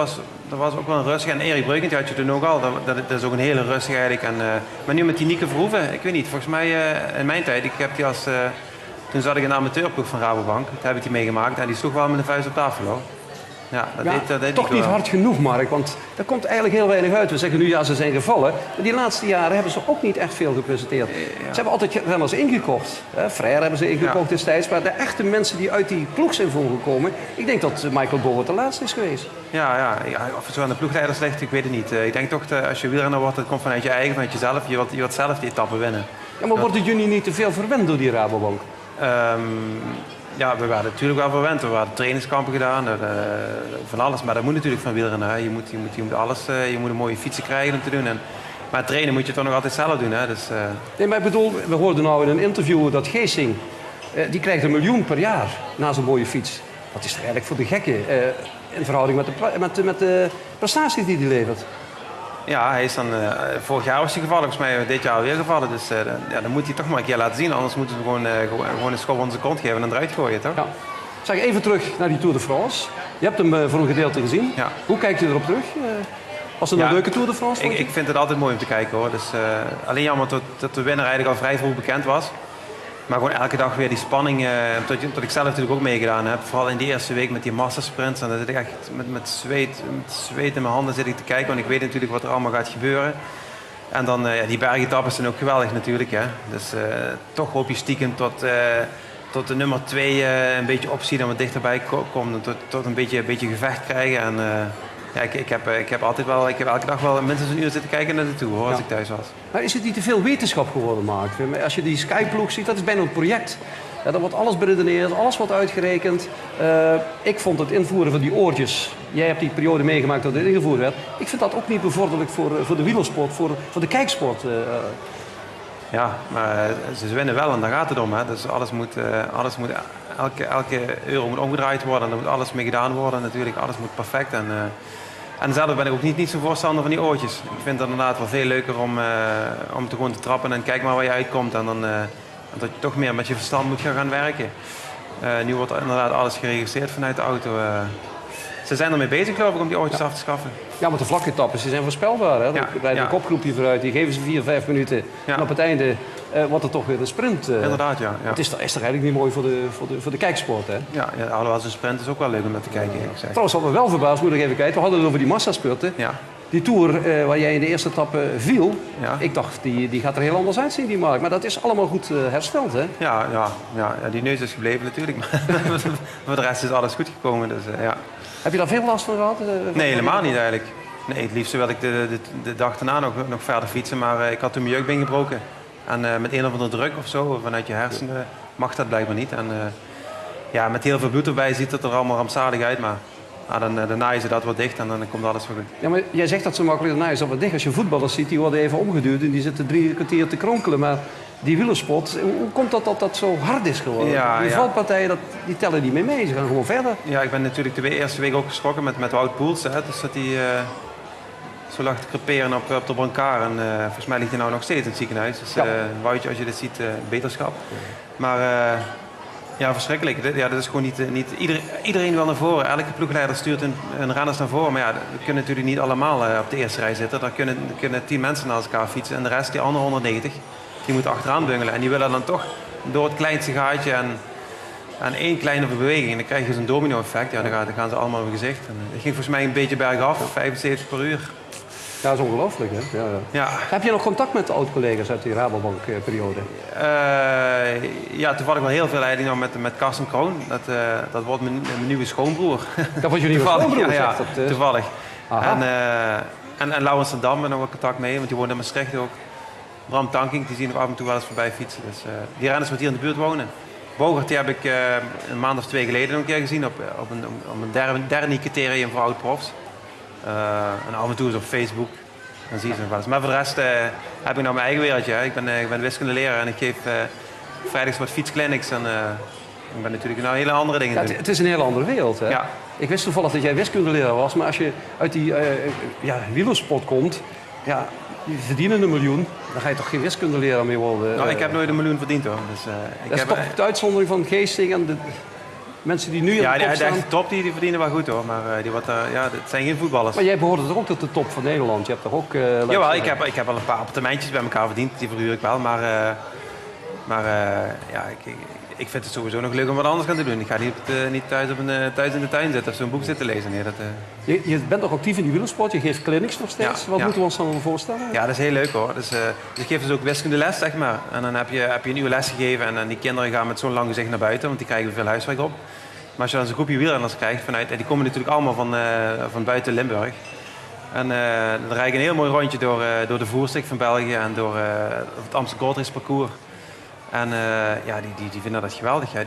was ook wel een rustige. En Erik Breukent had je toen ook al. Dat is ook een hele rustige eigenlijk. Maar nu met die Nieke Verhoeven, ik weet niet. Volgens mij in mijn tijd, ik heb die toen zat ik in de amateurploeg van Rabobank. Daar heb ik die meegemaakt en die sloeg wel met de vuist op tafel hoor. Ja, dat deed toch niet hard genoeg, Mark, want er komt eigenlijk heel weinig uit. We zeggen nu, ja, ze zijn gevallen. Maar die laatste jaren hebben ze ook niet echt veel gepresenteerd. Ze hebben altijd renners ingekocht. Frère hebben ze ingekocht destijds. Maar de echte mensen die uit die ploeg zijn voorgekomen... Ik denk dat Michael Bogert de laatste is geweest. Ja, of het zo aan de ploegleiders ligt, ik weet het niet. Ik denk toch, dat als je wielrenner wordt, dat komt vanuit je eigen, vanuit jezelf. Je wilt zelf die etappe winnen. Ja, maar worden jullie niet te veel verwend door die Rabobank? Ja, we waren natuurlijk wel verwend. We hadden trainingskampen gedaan, van alles. Maar dat moet natuurlijk van wielrennen. Hè. Je moet alles, je moet een mooie fietsen krijgen om te doen. Maar trainen moet je toch nog altijd zelf doen. Hè. Dus, Nee, maar ik bedoel, we hoorden nou in een interview dat Geesing, die krijgt $1 miljoen per jaar na zo'n mooie fiets. Dat is toch eigenlijk voor de gekken in verhouding met de prestaties die hij levert. Ja, hij is dan, vorig jaar was hij gevallen, volgens mij dit jaar alweer gevallen. Dus dan moet hij toch maar een keer laten zien. Anders moeten we gewoon een schop onder zijn kont geven en eruit gooien, toch? Ja. Zeg, even terug naar die Tour de France. Je hebt hem voor een gedeelte gezien. Ja. Hoe kijkt u erop terug? Was het een leuke Tour de France? Ik vind het altijd mooi om te kijken hoor. Dus, alleen jammer dat de winnaar eigenlijk al vrij vroeg bekend was. Maar gewoon elke dag weer die spanning, tot ik zelf natuurlijk ook meegedaan heb. Vooral in die eerste week met die massasprints. En dan zit ik echt met zweet in mijn handen zit ik te kijken. Want ik weet natuurlijk wat er allemaal gaat gebeuren. En dan die bergetappes zijn ook geweldig natuurlijk. Hè. Dus toch hoop je stiekem tot de nummer 2 een beetje opzien en wat dichterbij komt. Tot een beetje gevecht krijgen. En, ja, ik heb elke dag wel minstens een uur zitten kijken naar de Tour hoor, als ik thuis was. Maar is het niet te veel wetenschap geworden, Mark? Als je die Skyploeg ziet, dat is bijna een project. Ja, daar wordt alles beredeneerd, alles wordt uitgerekend. Ik vond het invoeren van die oortjes, jij hebt die periode meegemaakt dat dit ingevoerd werd. Ik vind dat ook niet bevorderlijk voor de wielersport, voor de kijksport. Ja, maar ze winnen wel en daar gaat het om. Hè. Dus elke euro moet omgedraaid worden en er moet alles mee gedaan worden. Natuurlijk, alles moet perfect. En zelf ben ik ook niet zo voorstander van die oortjes. Ik vind het inderdaad wel veel leuker om te gewoon te trappen en kijk maar waar je uitkomt. En dan dat je toch meer met je verstand moet gaan werken. Nu wordt inderdaad alles geregistreerd vanuit de auto. Ze zijn ermee bezig geloof ik om die oortjes af te schaffen. Ja, maar de vlaketappes die zijn voorspelbaar. Hè? Dan rijdt een kopgroepje vooruit, die geven ze 4-5 minuten. En op het einde wordt het toch weer een sprint. Inderdaad, ja. Het is toch eigenlijk niet mooi voor de kijksport, hè? Ja, alhoewel zo'n sprint is ook wel leuk om naar te kijken. Trouwens, wat me wel verbaasd, moet ik even kijken. We hadden het over die massaspurten. Ja. Die Tour waar jij in de eerste etappe viel, ik dacht die gaat er heel anders uitzien, die Mark. Maar dat is allemaal goed hersteld, hè? Ja, die neus is gebleven natuurlijk. Maar voor de rest is alles goed gekomen. Dus, ja. Heb je daar veel last van gehad? Nee, helemaal niet eigenlijk. Nee, het liefste wilde ik de dag daarna nog verder fietsen, maar ik had toen mijn jeukbeen gebroken. En met een of andere druk of zo vanuit je hersenen mag dat blijkbaar niet. En met heel veel bloed erbij ziet het er allemaal rampzalig uit, maar dan naaien ze dat wat dicht en dan komt alles weer goed. Ja, maar jij zegt dat zo makkelijk, dan naaien ze dat wat dicht. Als je voetballers ziet, die worden even omgeduwd en die zitten 3 kwartier te kronkelen. Maar die wielersport, hoe komt dat zo hard is geworden? Die valpartijen, die tellen niet meer mee, ze gaan gewoon verder. Ja, ik ben natuurlijk de eerste week ook geschrokken met Wout Poels. Hè, dus dat hij zo lag te creperen op de brancard. En volgens mij ligt hij nou nog steeds in het ziekenhuis. Dus Woutje, als je dit ziet, beterschap. Maar Ja, verschrikkelijk. Dat is gewoon niet iedereen wil naar voren. Elke ploegleider stuurt een renners naar voren. Maar ja, we kunnen natuurlijk niet allemaal op de eerste rij zitten. Daar kunnen 10 mensen naast elkaar fietsen. En de rest, die andere 190, die moeten achteraan bungelen. En die willen dan toch door het kleinste gaatje en één kleine beweging. En dan krijg je zo'n domino-effect. Ja, dan gaan ze allemaal op hun gezicht. En het ging volgens mij een beetje bergaf, 75 per uur. Ja, dat is ongelooflijk, hè? Ja. Heb je nog contact met de oud-collega's uit die Rabobank-periode? Ja, toevallig wel heel veel eigenlijk nog met Karsten Kroon. Dat wordt mijn nieuwe schoonbroer. Dat was je nieuwe schoonbroer, ja, toevallig. Aha. En Laurens van Dam hebben nog wel contact mee, want die woont in Maastricht ook. Bram Tankink, die zien we af en toe wel eens voorbij fietsen. Dus, die renners wat hier in de buurt wonen. Bogert, die heb ik een maand of 2 geleden nog een keer gezien op een derde criterium voor oud-profs. En af en toe is op Facebook. Dan zie je ze nog wel eens. Maar voor de rest heb ik nou mijn eigen wereldje. Hè. Ik ben wiskundeleraar en ik geef vrijdags wat fietsclinics. En ik ben natuurlijk nou hele andere dingen doen. Het is een hele andere wereld, hè? Ja. Ik wist toevallig dat jij wiskundeleraar was, maar als je uit die wielersport komt, ja, die verdienen 1 miljoen, dan ga je toch geen wiskundeleraar meer worden? Nou, ik heb nooit 1 miljoen verdiend hoor. Dus, dat is toch de uitzondering van Geesting en de mensen die nu in de top staan? Ja, de top die verdienen wel goed hoor, maar het zijn geen voetballers. Maar jij behoorde toch ook tot de top van Nederland? Je hebt toch ook... Jawel, ik heb wel een paar appartementjes bij elkaar verdiend, die verhuur ik wel, maar ik vind het sowieso nog leuk om wat anders gaan doen. Ik ga niet thuis in de tuin zitten of zo'n boek zitten lezen. Nee, je bent toch actief in die wielersport? Je geeft clinics nog steeds? Wat moeten we ons dan voorstellen? Ja, dat is heel leuk hoor. Dus ik geef dus ook wiskundeles, zeg maar. En dan heb je een uur les gegeven en die kinderen gaan met zo'n lang gezicht naar buiten, want die krijgen veel huiswerk op. Maar als je dan zo'n groepje wielrenners krijgt, en die komen natuurlijk allemaal van buiten Limburg. En dan rijd ik een heel mooi rondje door de voerstreek van België en door het Amsterdam Gold Race parcours. En die vinden dat geweldig. Ja.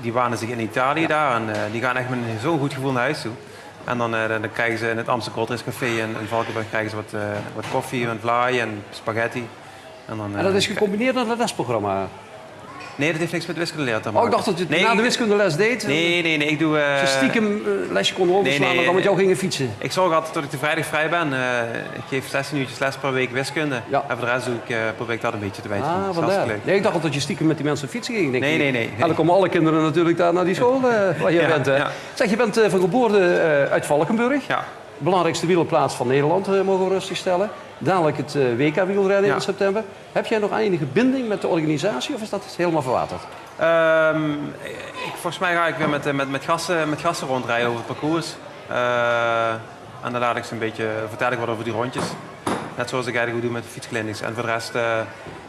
Die wanen zich in Italië daar en die gaan echt met zo'n goed gevoel naar huis toe. En dan krijgen ze in het Amsterdam Gold Race Café in Valkenburg krijgen ze wat koffie, een vlaai en spaghetti. En dat is gecombineerd met het lesprogramma? Nee, dat heeft niks met wiskunde te maken. Ik dacht dat je het na de wiskundeles deed. Nee, ik doe... Ze stiekem lesje konden overslaan en dan met jou gingen fietsen. Ik zorg altijd dat ik de vrijdag vrij ben. Ik geef 16 uurtjes les per week wiskunde. Ja. En voor de rest probeer ik dat een beetje te wijten. Nee, ik dacht altijd dat je stiekem met die mensen fietsen ging. Nee. En dan komen alle kinderen natuurlijk daar naar die school waar je bent. Hè? Ja. Zeg, je bent van geboorte uit Valkenburg. Ja. Belangrijkste wielerplaats van Nederland, mogen we rustig stellen. Dadelijk het WK wielrennen in september. Heb jij nog enige binding met de organisatie of is dat helemaal verwaterd? Volgens mij ga ik weer met gasten rondrijden over het parcours. En dan laat ik ze een beetje vertel ik wat over die rondjes. Net zoals ik eigenlijk doe met de fietsclinics. En voor de rest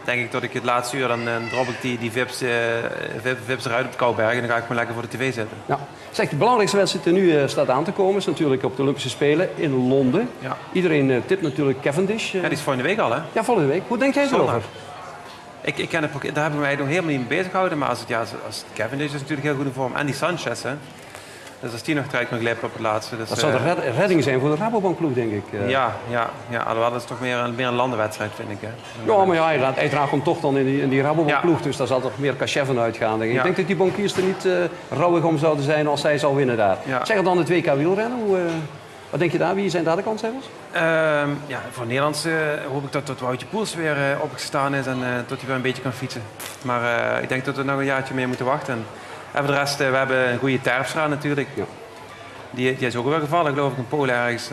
denk ik dat ik het laatste uur dan drop ik die vips eruit op de Kouberg en dan ga ik gewoon lekker voor de tv zitten. Ja. Zeg, de belangrijkste wedstrijd die nu staat aan te komen is natuurlijk op de Olympische Spelen in Londen. Ja. Iedereen tipt natuurlijk Cavendish. Ja, die is volgende week al hè? Ja, volgende week. Hoe denk jij erover? Ik ken het, daar hebben wij nog helemaal niet mee bezig gehouden, maar als Cavendish is natuurlijk heel goed in vorm. En die Sanchez hè. Dus als die nog trekt nog glippen op het laatste. Dus, dat zou de redding zijn voor de Rabobankploeg, denk ik. Ja, alhoewel dat is toch meer een landenwedstrijd, vind ik. Hè. Ja, maar ja, hij draagt hem toch dan in die Rabobankploeg, dus daar zal toch meer cachet van uitgaan. Denk ik. Ik denk dat die bankiers er niet rouwig om zouden zijn als zij zou winnen daar. Ja. Zeg dan het WK wielrennen, wat denk je daar? Wie zijn daar de kanshebbers? Voor Nederlands hoop ik dat Woutje Poels weer opgestaan is en dat hij weer een beetje kan fietsen. Maar ik denk dat we nog een jaartje mee moeten wachten. En voor de rest, we hebben een goede Terpstra natuurlijk. Ja. Die is ook wel gevallen, geloof ik, in Polen ergens.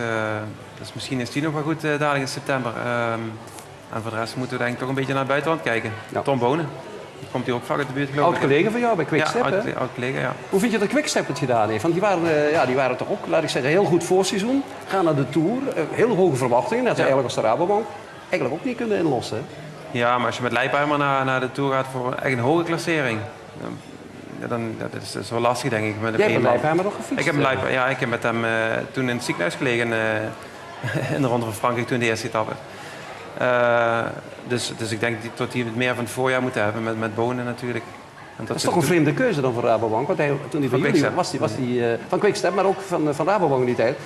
Dus misschien is die nog wel goed dadelijk in september. En voor de rest moeten we denk ik toch een beetje naar het buitenland kijken. Ja. Tom Bonen. Die komt hier ook vaak uit de buurt, geloof ik. Oud-collega van jou bij Quickstep, hè? Oud-collega, ja. Hoe vind je dat Quickstep het gedaan heeft? Want die waren toch ook, laat ik zeggen, heel goed voorseizoen. Gaan naar de Tour. Heel hoge verwachtingen, net eigenlijk als de Rabobank. Eigenlijk ook niet kunnen inlossen, hè? Ja, maar als je met Leipheimer naar de Tour gaat voor echt een hoge klassering... dat is wel lastig, denk ik. Jij hebt met Leipheimer nog gefietst? Ik heb met hem toen in het ziekenhuis gelegen in de Ronde van Frankrijk, toen de eerste etappe. Dus ik denk dat hij het meer van het voorjaar moet hebben met Bonen natuurlijk. En dat is toch een vreemde keuze dan voor Rabobank? Want toen hij van jullie was hij van Quickstep, maar ook van Rabobank in die tijd.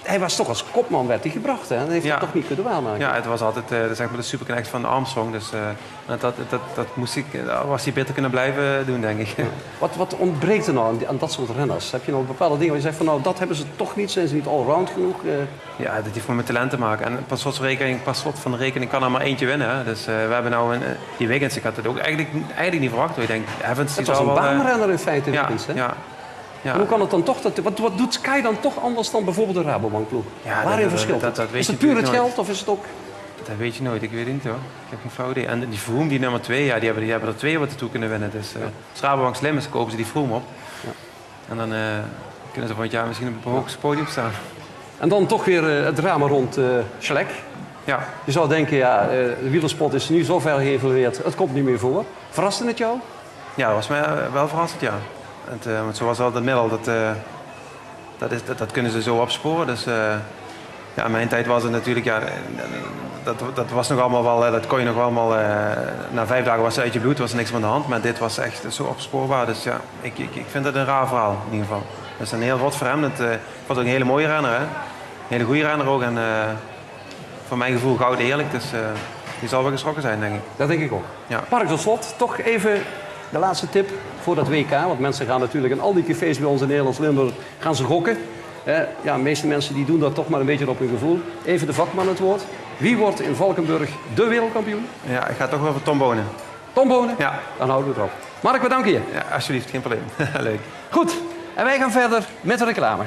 Hij was toch als kopman werd hij gebracht, hè? Dat heeft hij toch niet kunnen waarmaken. Ja, het was altijd zeg maar de superknecht van Armstrong. Dus was hij beter kunnen blijven doen, denk ik. Ja. Wat ontbreekt er nou aan dat soort renners? Heb je nog bepaalde dingen waar je zegt van nou, dat hebben ze toch niet, zijn ze niet allround genoeg? Ja, dat heeft gewoon met talent te maken. En per slot van de rekening kan er maar eentje winnen. Hè? Dus we hebben nou die weekends, ik had het ook eigenlijk niet verwacht. Ik denk, Evans die Het was zal een wel... baanrenner in feite. ja, Evans, hè? ja, ja. En hoe kan het dan toch, wat doet Sky dan toch anders dan bijvoorbeeld de Rabobankploeg? Ja, Waarin dat- verschilt dat- het? dat weet Is je het puur het natuurlijk geld of is het ook... Dat weet je nooit, ik weet het niet hoor. Ik heb geen flauw idee. En die Froome, die nummer 2, ja, die hebben er 2 wat ertoe kunnen winnen. Dus als Rabobank slim is, kopen ze die Froome op. Ja. En dan kunnen ze volgend jaar misschien op het hoogste podium staan. En dan toch weer het drama rond Schlek. Ja. Je zou denken, ja, de wielersport is nu zo ver geëvolueerd, het komt niet meer voor. Verraste het jou? Ja, dat was mij wel verrassend, ja. Want zoals al het middel, dat kunnen ze zo opsporen. Dus ja, in mijn tijd was het natuurlijk, ja, dat was nog allemaal wel, dat kon je nog allemaal, na 5 dagen was het uit je bloed, was er niks meer aan de hand. Maar dit was echt zo opspoorbaar. Dus ja, ik vind het een raar verhaal in ieder geval. Dat is een heel rot voor hem. Ik vond het ook een hele mooie renner, hè. Een hele goede renner ook. En voor mijn gevoel goud eerlijk. Dus die zal wel geschrokken zijn, denk ik. Dat denk ik ook. Ja. Mark, tot slot, toch even de laatste tip voor dat WK. Want mensen gaan natuurlijk in al die cafés bij ons in Nederlands-Limburg gaan ze gokken. Ja, de meeste mensen die doen dat toch maar een beetje op hun gevoel. Even de vakman het woord. Wie wordt in Valkenburg de wereldkampioen? Ja, ik ga toch wel voor Tom Bonen. Tom Bonen? Ja. Dan houden we het erop. Mark, we danken je. Ja, alsjeblieft, geen probleem. Leuk. Goed, en wij gaan verder met de reclame.